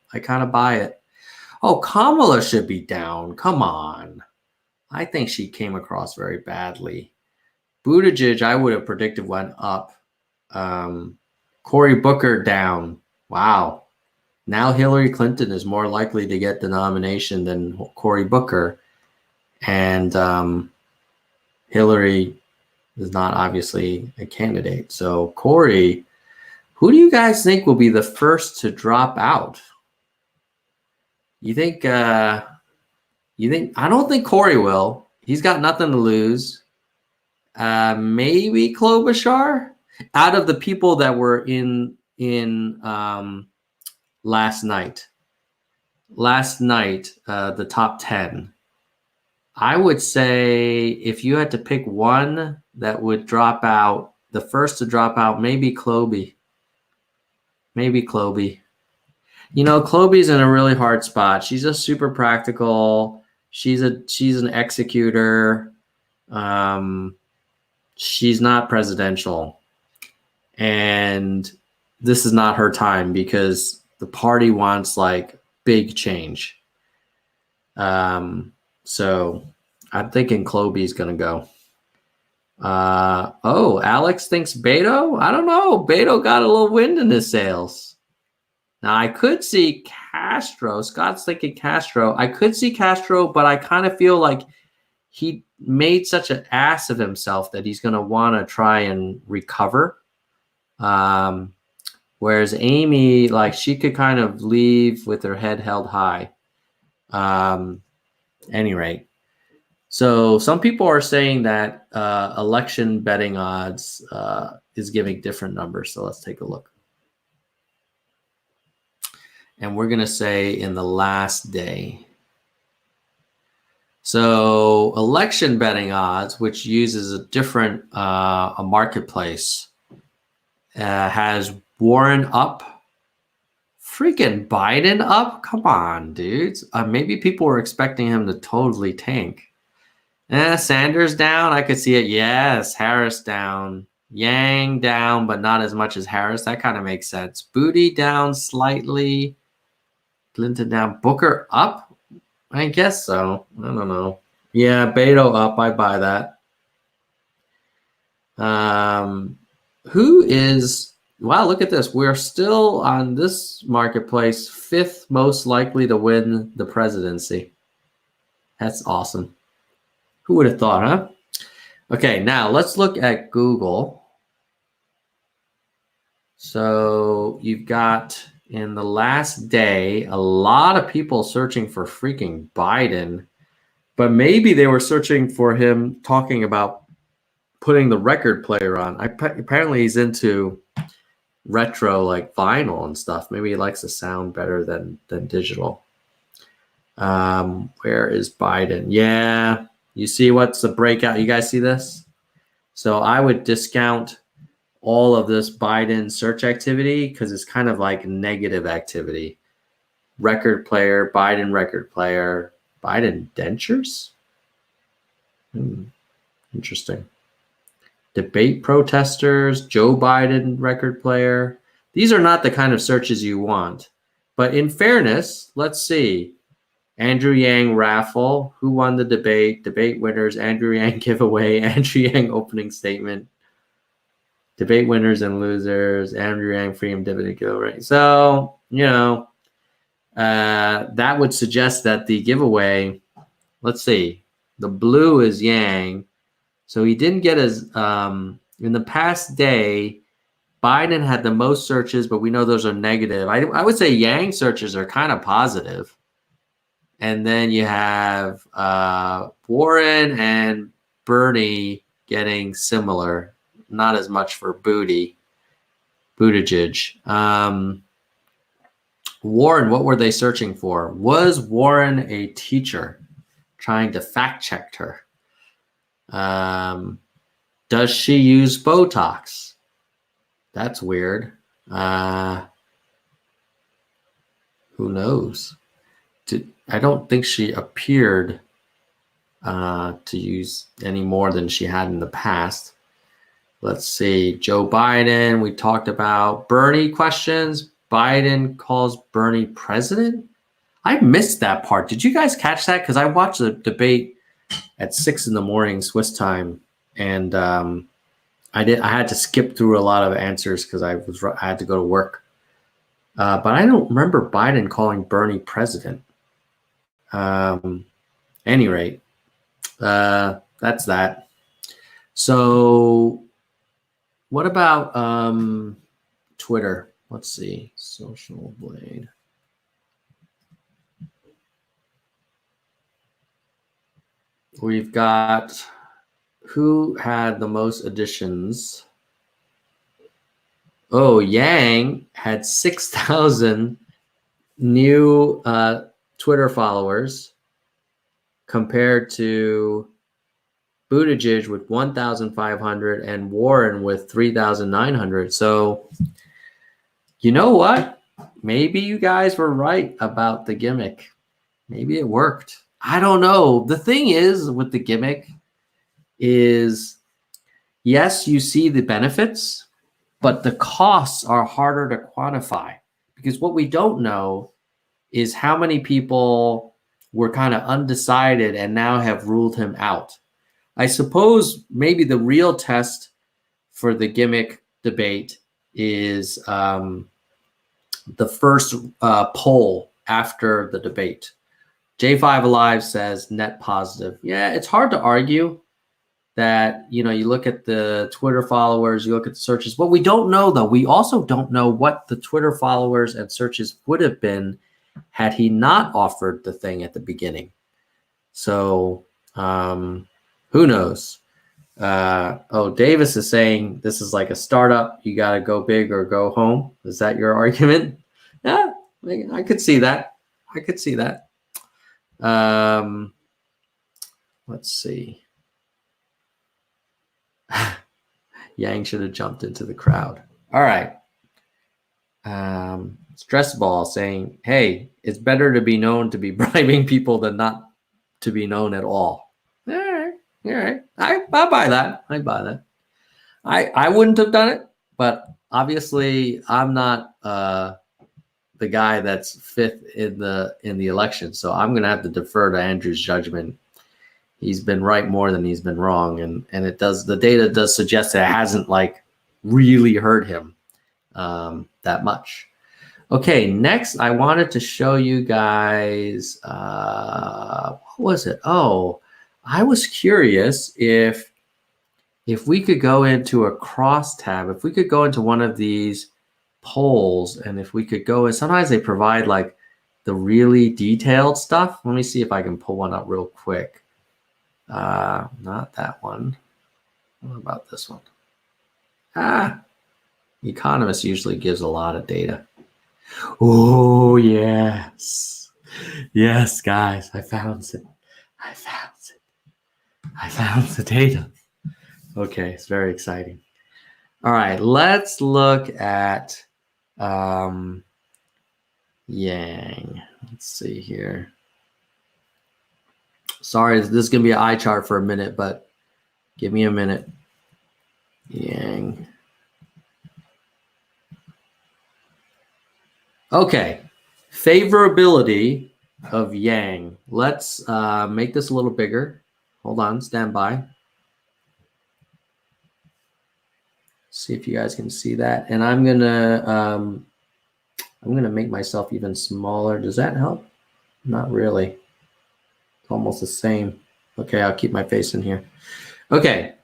Oh, Kamala should be down. Come on. I think she came across very badly. Buttigieg, I would have predicted went up. Cory Booker down. Wow. Now Hillary Clinton is more likely to get the nomination than Cory Booker. And Hillary is not obviously a candidate. So Cory, who do you guys think will be the first to drop out? You think I don't think Cory will. He's got nothing to lose. Maybe Klobuchar, out of the people that were in last night, the top 10. I would say if you had to pick one that would drop out, the first to drop out, maybe Kloby. You know, Kloby's in a really hard spot. She's just super practical. She's an executor. She's not presidential. And this is not her time because the party wants like big change. So I'm thinking Kloby's going to go. Oh, Alex thinks Beto? I don't know. Beto got a little wind in his sails. Now, I could see Castro. Scott's thinking Castro. I could see Castro, but I kind of feel like he made such an ass of himself that he's going to want to try and recover. Whereas Amy, like, she could kind of leave with her head held high. Any rate. So some people are saying that election betting odds is giving different numbers. So let's take a look. And we're going to say in the last day. So election betting odds, which uses a different a marketplace, has Warren up. Freaking Biden up? Come on, dudes. Maybe people were expecting him to totally tank. Sanders down. I could see it. Yes. Harris down. Yang down, but not as much as Harris. That kind of makes sense. Booty down slightly. Clinton down. Booker up? I guess so. I don't know. Yeah, Beto up. I buy that. Who is... Wow, look at this. We're still on this marketplace, 5th most likely to win the presidency. That's awesome. Who would have thought, huh? Okay, now let's look at Google. So you've got in the last day, a lot of people searching for freaking Biden, but maybe they were searching for him talking about putting the record player on. Apparently he's into retro, like vinyl and stuff. Maybe he likes the sound better than digital. Where is Biden? Yeah. You see what's the breakout? You guys see this? So I would discount all of this Biden search activity because it's kind of like negative activity. Record player, Biden record player, Biden dentures? Interesting. Debate protesters, Joe Biden record player. These are not the kind of searches you want. But in fairness, let's see. Andrew Yang raffle. Who won the debate? Debate winners. Andrew Yang giveaway. Andrew Yang opening statement. Debate winners and losers. Andrew Yang freedom dividend giveaway. So, you know, that would suggest that the giveaway, let's see. The blue is Yang. So he didn't get his, in the past day, Biden had the most searches, but we know those are negative. I would say Yang searches are kind of positive. And then you have Warren and Bernie getting similar, not as much for Buttigieg. Warren, what were they searching for? Was Warren a teacher trying to fact check her? Does she use Botox? That's weird. Who knows? I don't think she appeared to use any more than she had in the past. Let's see. Joe Biden, we talked about. Bernie questions. Biden calls Bernie president. I missed that part. Did you guys catch that? Because I watched the debate at 6 a.m. Swiss time, and I had to skip through a lot of answers because I had to go to work. But I don't remember Biden calling Bernie president. Any rate, that's that. So what about Twitter? Let's see. Social Blade. We've got who had the most additions. Oh, Yang had 6,000 new Twitter followers compared to Buttigieg with 1,500 and Warren with 3,900. So, you know what? Maybe you guys were right about the gimmick. Maybe it worked. I don't know. The thing is with the gimmick is, yes, you see the benefits, but the costs are harder to quantify because what we don't know is how many people were kind of undecided and now have ruled him out. I suppose maybe the real test for the Gimmick debate is the first poll after the debate. J5 Alive says net positive. Yeah, it's hard to argue that, you look at the Twitter followers, you look at the searches. What we don't know, though, we also don't know what the Twitter followers and searches would have been had he not offered the thing at the beginning. So who knows? Davis is saying this is like a startup. You got to go big or go home. Is that your argument? Yeah, I could see that. Let's see. Yang should have jumped into the crowd. All right. Stress Ball saying, hey, it's better to be known to be bribing people than not to be known at all. All right. I buy that. I wouldn't have done it, but obviously I'm not the guy that's fifth in the election. So I'm gonna have to defer to Andrew's judgment. He's been right more than he's been wrong, and the data does suggest that it hasn't like really hurt him that much. Okay, next I wanted to show you guys what was it? Oh, I was curious if we could go into a Crosstab, if we could go into one of these polls, and if we could go, and sometimes they provide like the really detailed stuff. Let me see if I can pull one up real quick. Not that one. What about this one? Economist usually gives a lot of data. Oh, yes. Yes, guys, I found it. I found the data. Okay, it's very exciting. All right, let's look at Yang. Let's see here. Sorry, this is going to be an eye chart for a minute, but give me a minute. Yang. Okay, favorability of Yang. Let's make this a little bigger. Hold on, stand by. See if you guys can see that. And I'm gonna make myself even smaller. Does that help? Not really. It's almost the same. Okay, I'll keep my face in here. Okay.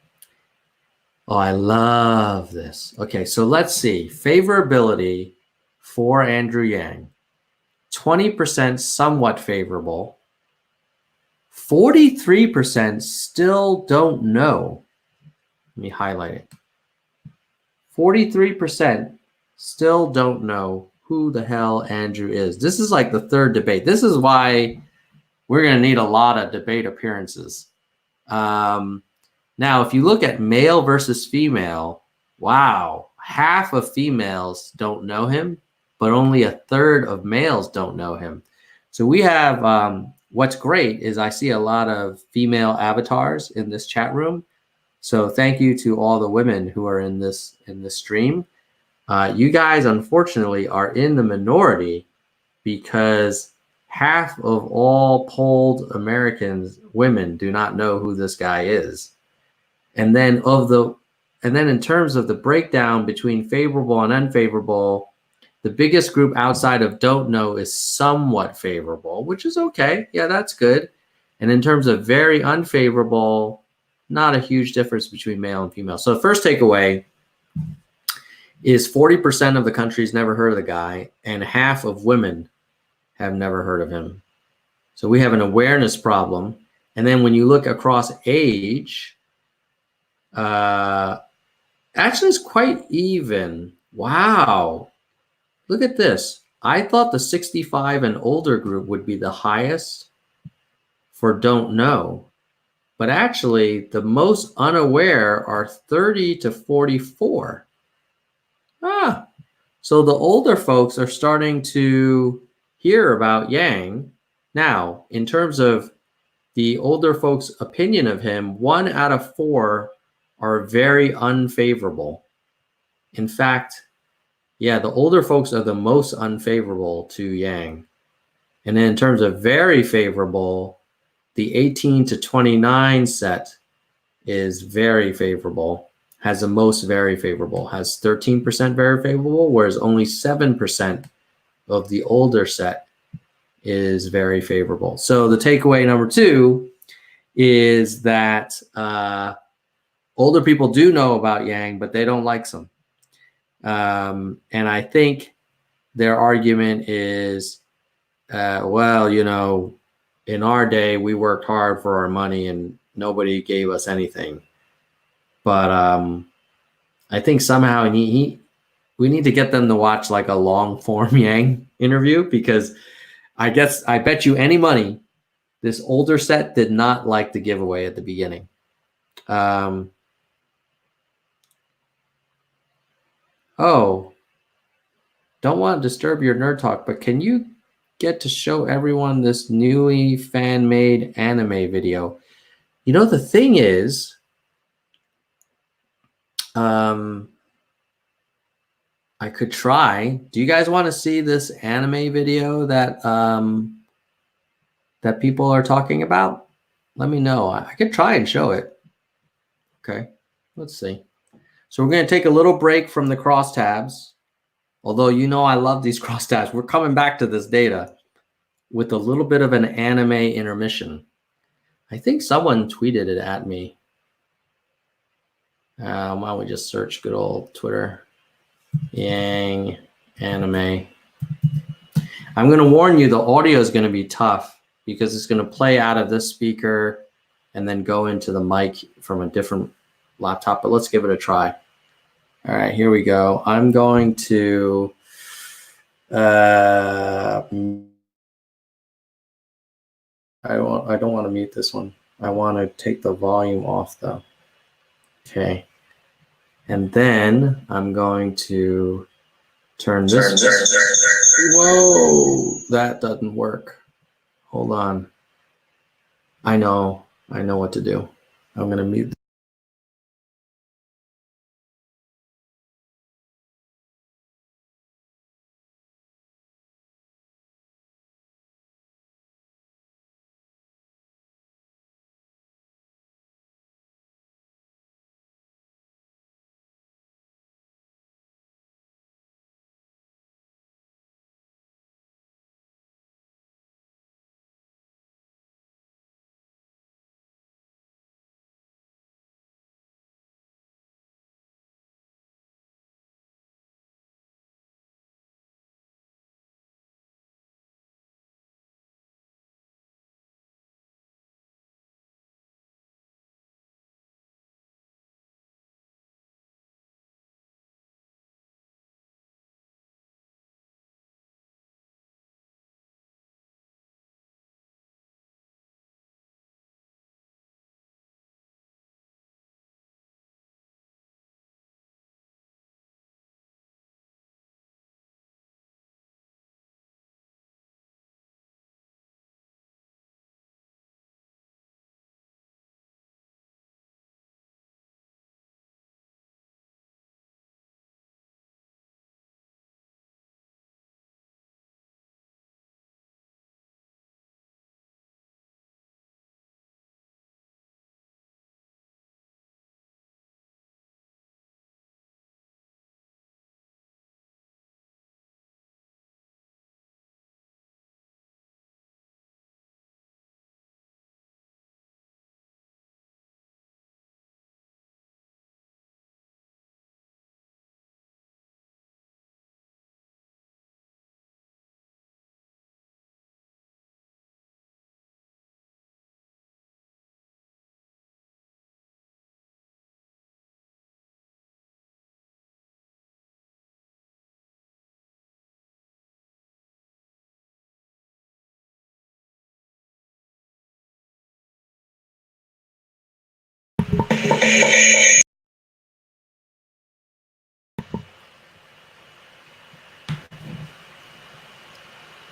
Oh, I love this. Okay, so let's see. Favorability for Andrew Yang. 20% somewhat favorable. 43% still don't know. Let me highlight it. 43% still don't know who the hell Andrew is. This is like the third debate. This is why we're going to need a lot of debate appearances. Now, if you look at male versus female, wow, half of females don't know him, but only a third of males don't know him. So we have, what's great is I see a lot of female avatars in this chat room. So thank you to all the women who are in this stream. You guys, unfortunately, are in the minority because half of all polled Americans, women, do not know who this guy is. And then in terms of the breakdown between favorable and unfavorable, the biggest group outside of don't know is somewhat favorable, which is okay. Yeah, that's good. And in terms of very unfavorable, not a huge difference between male and female. So the first takeaway is 40% of the country's never heard of the guy, and half of women have never heard of him. So we have an awareness problem. And then when you look across age, actually it's quite even. Wow. Look at this. I thought the 65 and older group would be the highest for don't know. But actually, the most unaware are 30 to 44. So the older folks are starting to hear about Yang. Now, in terms of the older folks' opinion of him, 1 out of 4 are very unfavorable. In fact, yeah, the older folks are the most unfavorable to Yang. And then in terms of very favorable, the 18 to 29 set is very favorable, has the most very favorable, has 13% very favorable, whereas only 7% of the older set is very favorable. So the takeaway number 2 is that older people do know about Yang, but they don't like some. And I think their argument is, well, you know, in our day, we worked hard for our money and nobody gave us anything. But I think somehow we need to get them to watch like a long form Yang interview, because I bet you any money this older set did not like the giveaway at the beginning. Oh, don't want to disturb your nerd talk, but can you get to show everyone this newly fan-made anime video? You know, the thing is, I could try. Do you guys want to see this anime video that that people are talking about? Let me know. I could try and show it. Okay, let's see. So we're going to take a little break from the crosstabs. Although, you know, I love these crosstabs. We're coming back to this data with a little bit of an anime intermission. I think someone tweeted it at me. Why don't we just search good old Twitter? Yang anime. I'm going to warn you, the audio is going to be tough because it's going to play out of this speaker and then go into the mic from a different laptop, but let's give it a try. All right, here we go. I'm going to I don't want to mute this one. I want to take the volume off though. Okay. And then I'm going to turn this. Whoa, that doesn't work. Hold on. I know what to do. I'm going to mute.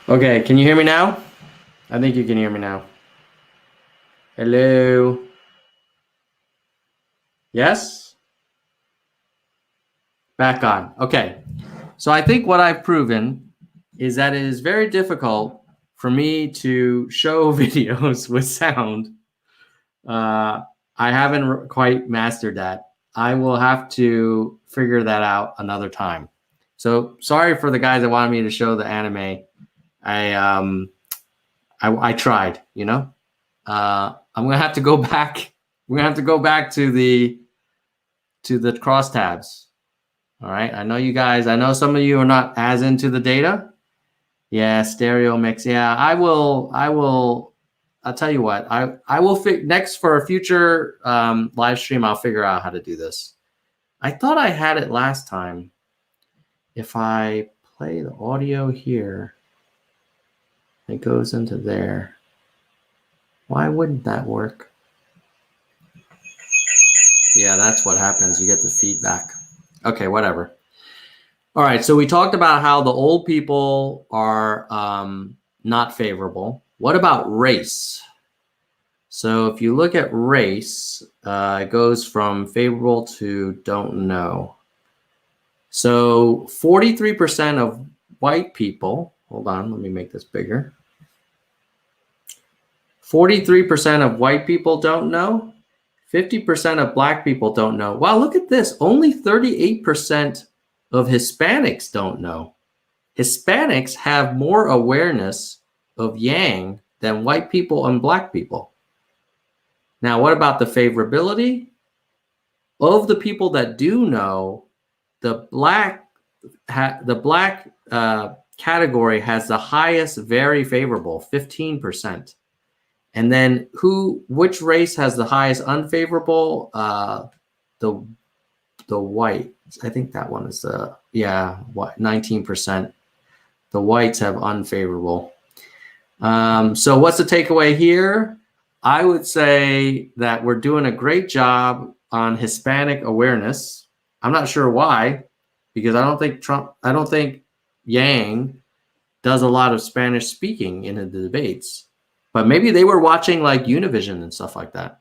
Okay, can you hear me now? I think you can hear me now. Hello? Yes? Back on. Okay. So I think what I've proven is that it is very difficult for me to show videos with sound. I haven't quite mastered that. I will have to figure that out another time. So sorry for the guys that wanted me to show the anime. I tried, you know. I'm gonna have to go back. We're gonna have to go back to the crosstabs. All right. I know you guys. I know some of you are not as into the data. Yeah, stereo mix. Yeah, I will. I'll tell you what. I will next for a future live stream. I'll figure out how to do this. I thought I had it last time. If I play the audio here, it goes into there. Why wouldn't that work? Yeah, that's what happens. You get the feedback. Okay, whatever. All right, so we talked about how the old people are not favorable. What about race? So if you look at race, it goes from favorable to don't know. So 43% of white people, hold on, let me make this bigger. 43% of white people don't know. 50% of black people don't know. Wow, look at this. Only 38% of Hispanics don't know. Hispanics have more awareness of yang than white people and black people. Now, what about the favorability? Of the people that do know, the black category has the highest very favorable, 15%. And then which race has the highest unfavorable? The white. I think that one is 19%. The whites have unfavorable. So what's the takeaway here? I would say that we're doing a great job on Hispanic awareness. I'm not sure why, because I don't think Yang does a lot of Spanish speaking in the debates, but maybe they were watching like Univision and stuff like that.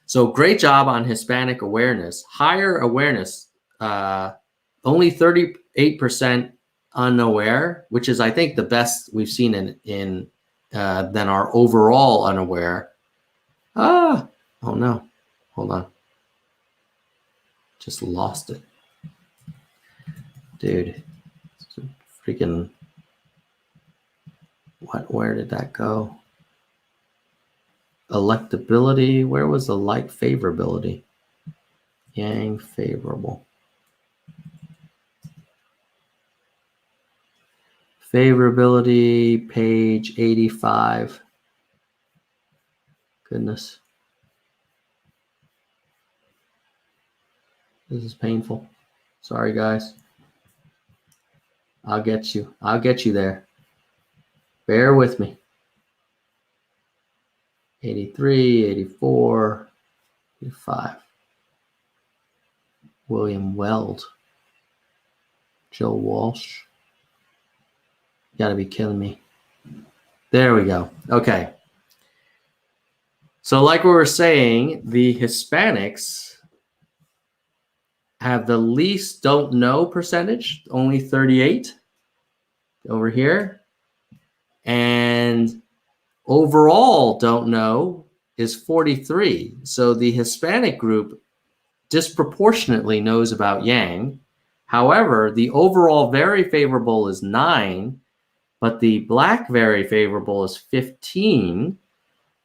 So great job on Hispanic awareness. Higher awareness, only 38% unaware, which is I think the best we've seen in than our overall unaware. Oh no, hold on. Just lost it. Dude, freaking, where did that go? Electability, where was the like favorability? Yang favorable. Favorability, page 85. Goodness. This is painful. Sorry, guys. I'll get you. I'll get you there. Bear with me. 83, 84, 85. William Weld. Joe Walsh. You gotta be kidding me. There we go. Okay. So like we were saying, the Hispanics have the least don't know percentage, only 38 over here. And overall don't know is 43. So the Hispanic group disproportionately knows about Yang. However, the overall very favorable is 9, but the black very favorable is 15.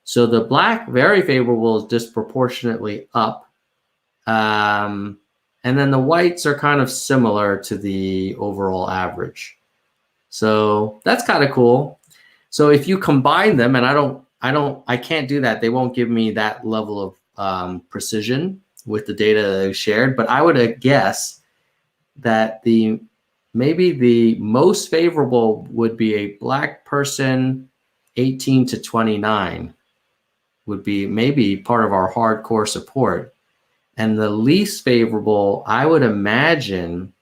So the black very favorable is disproportionately up. And then the whites are kind of similar to the overall average. So that's kind of cool. So if you combine them, and I can't do that. They won't give me that level of precision with the data that they shared, but I would guess that maybe the most favorable would be a black person 18 to 29 would be maybe part of our hardcore support. And the least favorable, I would imagine,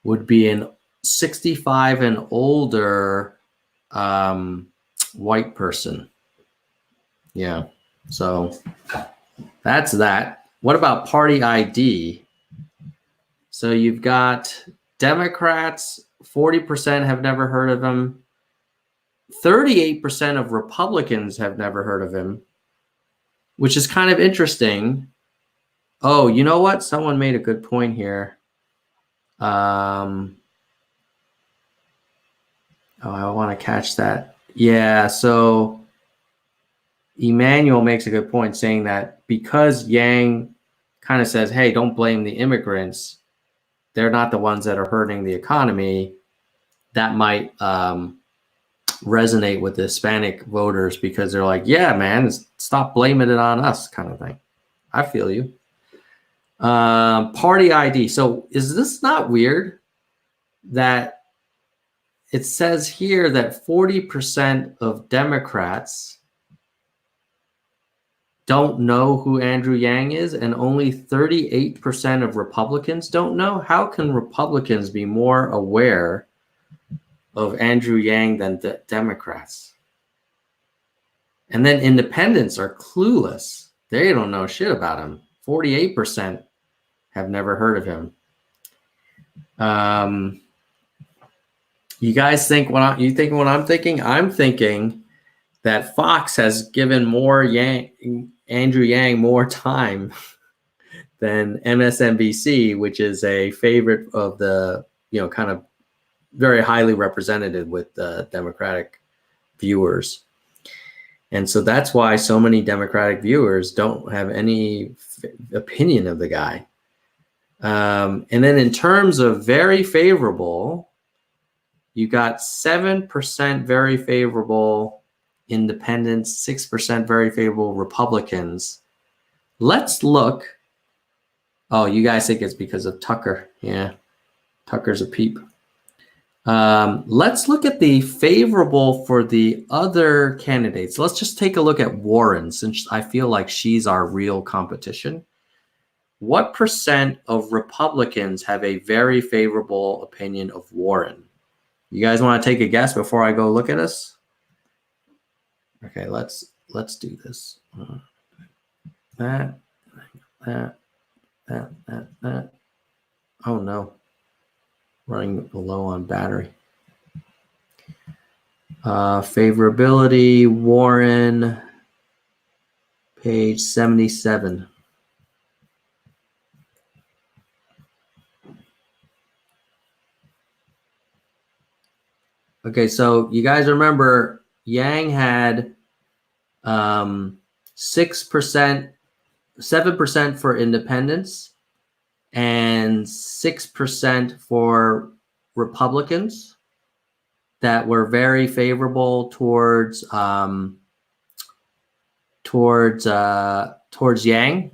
would be an 65 and older white person. Yeah, so that's that. What about party ID? So you've got Democrats, 40% have never heard of him. 38% of Republicans have never heard of him, which is kind of interesting. Oh, you know what? Someone made a good point here. Oh, I want to catch that. Yeah, so Emmanuel makes a good point saying that because Yang kind of says, hey, don't blame the immigrants, they're not the ones that are hurting the economy, that might resonate with the Hispanic voters because they're like, yeah, man, stop blaming it on us kind of thing. I feel you. Party ID. So is this not weird that it says here that 40% of Democrats don't know who Andrew Yang is and only 38% of Republicans don't know? How can Republicans be more aware of Andrew Yang than Democrats? And then independents are clueless. They don't know shit about him. 48% have never heard of him. You guys think what I'm thinking? I'm thinking that Fox has given Andrew Yang more time than MSNBC, which is a favorite of the, kind of very highly represented with Democratic viewers. And so that's why so many Democratic viewers don't have any opinion of the guy. And then in terms of very favorable, you got 7% very favorable independents, 6% very favorable Republicans. Let's look. Oh, you guys think it's because of Tucker. Yeah, Tucker's a peep. Let's look at the favorable for the other candidates. Let's just take a look at Warren, since I feel like she's our real competition. What percent of Republicans have a very favorable opinion of Warren? You guys want to take a guess before I go look at us? Okay, let's do this. That. Oh no. Running low on battery. Favorability, Warren, page 77. Okay, so you guys remember Yang had 6%, 7% for independents, and 6% for Republicans that were very favorable towards Yang.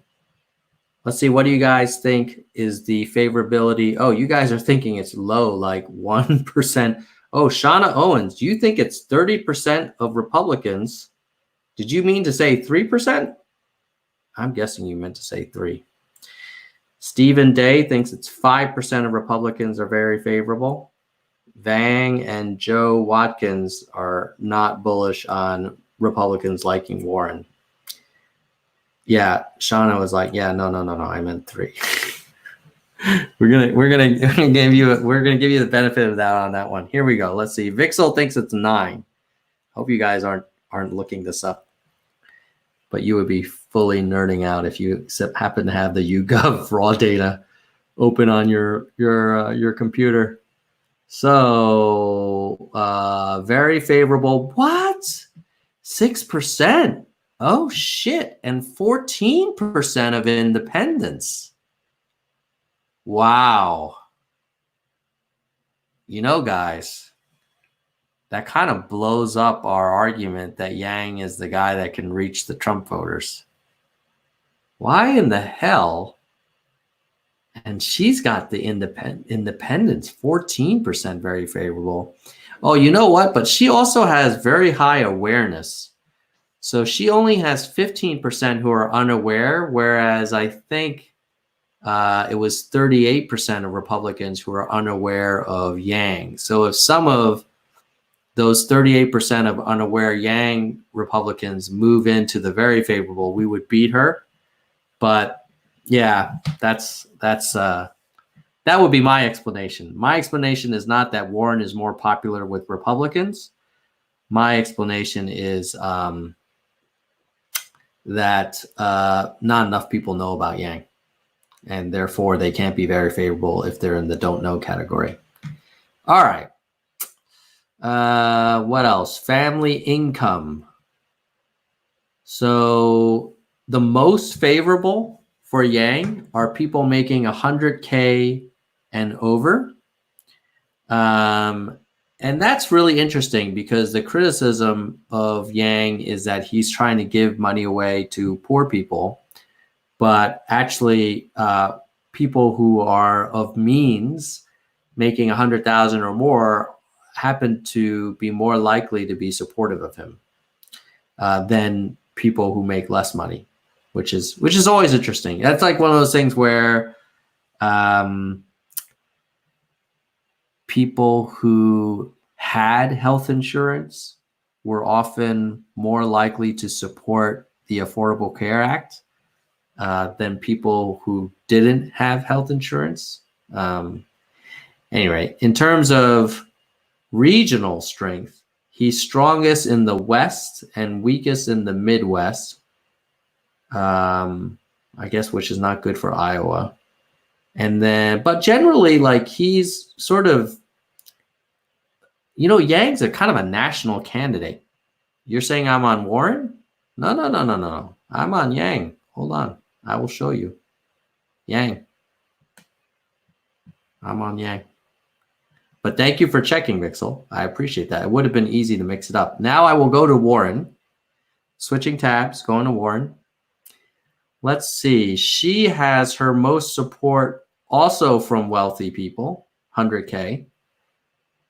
Let's see, what do you guys think is the favorability? Oh, you guys are thinking it's low, like 1%. Oh, Shauna Owens, do you think it's 30% of Republicans? Did you mean to say 3%? I'm guessing you meant to say 3. Stephen Day thinks it's 5% of Republicans are very favorable. Vang and Joe Watkins are not bullish on Republicans liking Warren. Yeah, Shauna was like, yeah, no, I meant 3. we're gonna give you the benefit of that on that one. Here we go. Let's see. Vixel thinks it's 9. Hope you guys aren't looking this up, but you would be fully nerding out if you happen to have the YouGov raw data open on your computer. So very favorable. What? 6%? Oh shit! And 14% of independents. Wow. Guys, that kind of blows up our argument that Yang is the guy that can reach the Trump voters. Why in the hell? And she's got the independents, 14% very favorable. Oh, you know what? But she also has very high awareness. So she only has 15% who are unaware, whereas I think it was 38% of Republicans who are unaware of Yang. So if some of those 38% of unaware Yang Republicans move into the very favorable, we would beat her. But Yeah, that would be my explanation. My explanation is not that Warren is more popular with Republicans. My explanation is that not enough people know about Yang, and therefore they can't be very favorable if they're in the don't know category. All right. What else? Family income. So the most favorable for Yang are people making 100K and over. And that's really interesting because the criticism of Yang is that he's trying to give money away to poor people, but actually people who are of means making 100,000 or more happen to be more likely to be supportive of him than people who make less money, which is always interesting. That's like one of those things where people who had health insurance were often more likely to support the Affordable Care Act than people who didn't have health insurance. Anyway, in terms of regional strength, he's strongest in the West and weakest in the Midwest, I guess, which is not good for Iowa. And then, but generally, like, he's sort of, Yang's a kind of a national candidate. You're saying I'm on Warren? No. I'm on Yang. Hold on. I will show you. Yang. I'm on Yang. But thank you for checking, Vixel. I appreciate that. It would have been easy to mix it up. Now I will go to Warren. Switching tabs, going to Warren. Let's see. She has her most support also from wealthy people, 100K.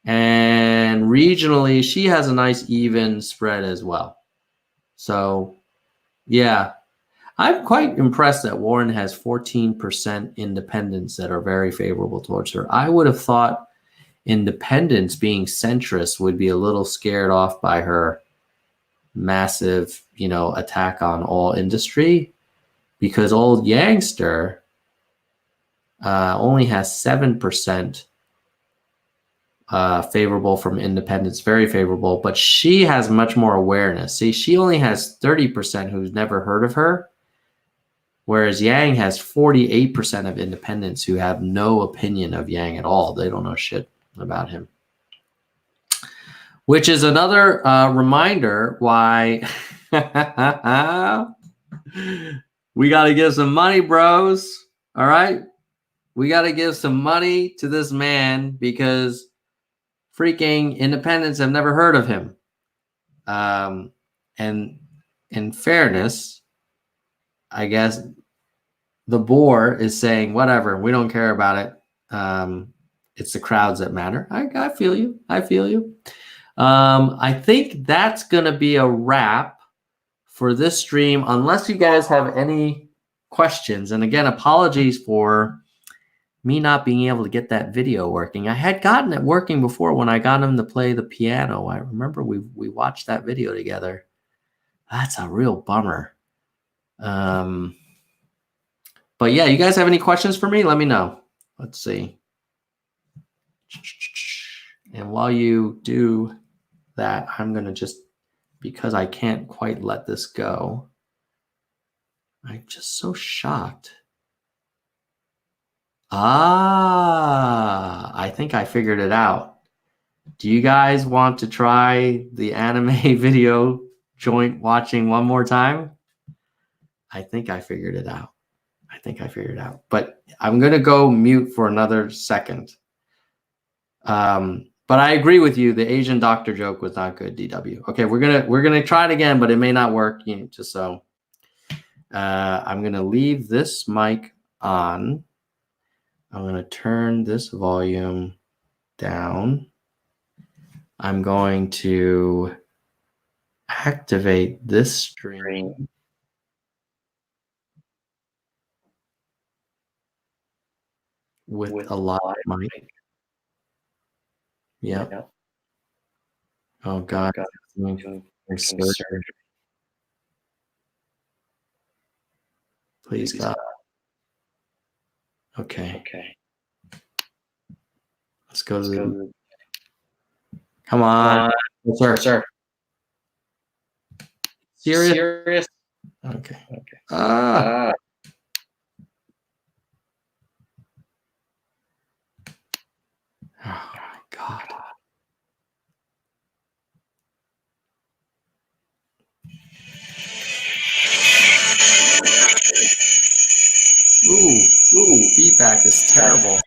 And regionally, she has a nice even spread as well. So, yeah. I'm quite impressed that Warren has 14% independents that are very favorable towards her. I would have thought independents being centrist would be a little scared off by her massive, attack on all industry, because old Yangster only has 7% favorable from independents, very favorable, but she has much more awareness. See, she only has 30% who's never heard of her, whereas Yang has 48% of independents who have no opinion of Yang at all. They don't know shit about him. Which is another reminder why we got to give some money, bros. All right? We got to give some money to this man because freaking independents have never heard of him. And in fairness, I guess the board is saying, whatever, we don't care about it. It's the crowds that matter. I feel you. I feel you. I think that's going to be a wrap for this stream, unless you guys have any questions. And again, apologies for me not being able to get that video working. I had gotten it working before when I got him to play the piano. I remember we watched that video together. That's a real bummer. But yeah, you guys have any questions for me? Let me know. Let's see. And while you do that, I'm going to just, because I can't quite let this go, I'm just so shocked. I think I figured it out. Do you guys want to try the anime video joint watching one more time? I think I figured it out. But I'm going to go mute for another second. But I agree with you. The Asian doctor joke was not good, DW. Okay, we're gonna try it again, but it may not work. Just so. I'm gonna leave this mic on. I'm gonna turn this volume down. I'm going to activate this stream. With a live mic. Yeah. Oh God. Please God. Okay. Okay. Let's go to the... Come on. Yes, sir. Serious? Okay. Ah. Oh my God. Ooh, feedback is terrible.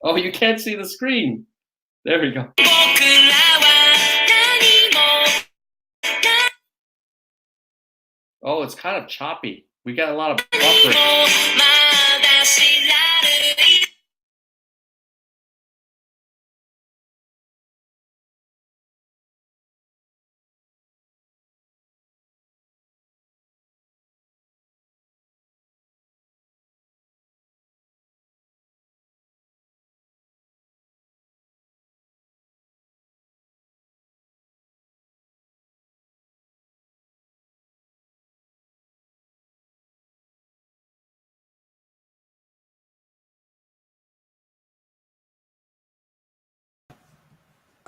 Oh, you can't see the screen. There we go. Oh, it's kind of choppy. We got a lot of buffering.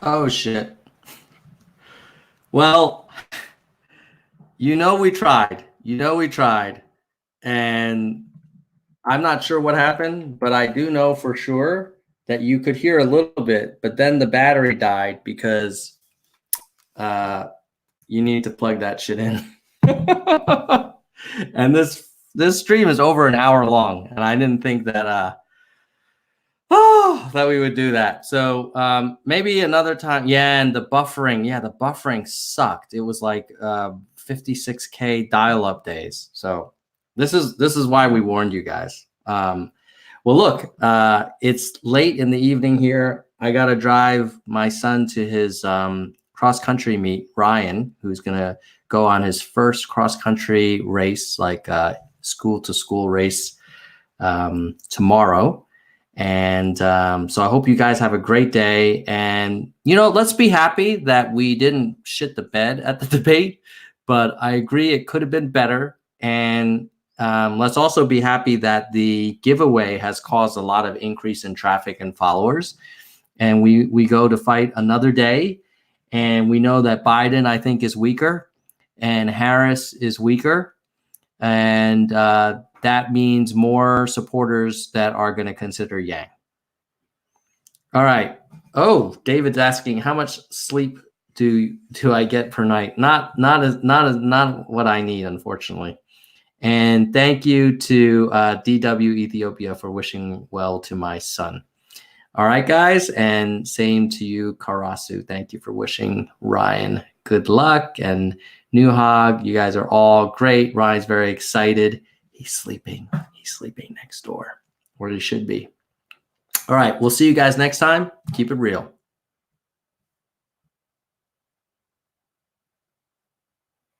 Oh, shit. Well, we tried. We tried. And I'm not sure what happened, but I do know for sure that you could hear a little bit, but then the battery died because you need to plug that shit in. And this stream is over an hour long, and I didn't think that that we would do that. So maybe another time. Yeah, and the buffering sucked. It was like 56K dial-up days. So this is why we warned you guys. Well, look, it's late in the evening here. I gotta drive my son to his cross-country meet, Ryan, who's gonna go on his first cross-country race, like school-to-school race tomorrow. And so I hope you guys have a great day. And, let's be happy that we didn't shit the bed at the debate, but I agree it could have been better. And let's also be happy that the giveaway has caused a lot of increase in traffic and followers. And we go to fight another day. And we know that Biden, I think, is weaker and Harris is weaker. And that means more supporters that are going to consider Yang. All right. Oh, David's asking, how much sleep do I get per night? Not what I need, unfortunately. And thank you to DW Ethiopia for wishing well to my son. All right, guys, and same to you, Karasu. Thank you for wishing Ryan good luck, and Nuhag, you guys are all great. Ryan's very excited. He's sleeping next door where he should be. All right, we'll see you guys next time. Keep it real.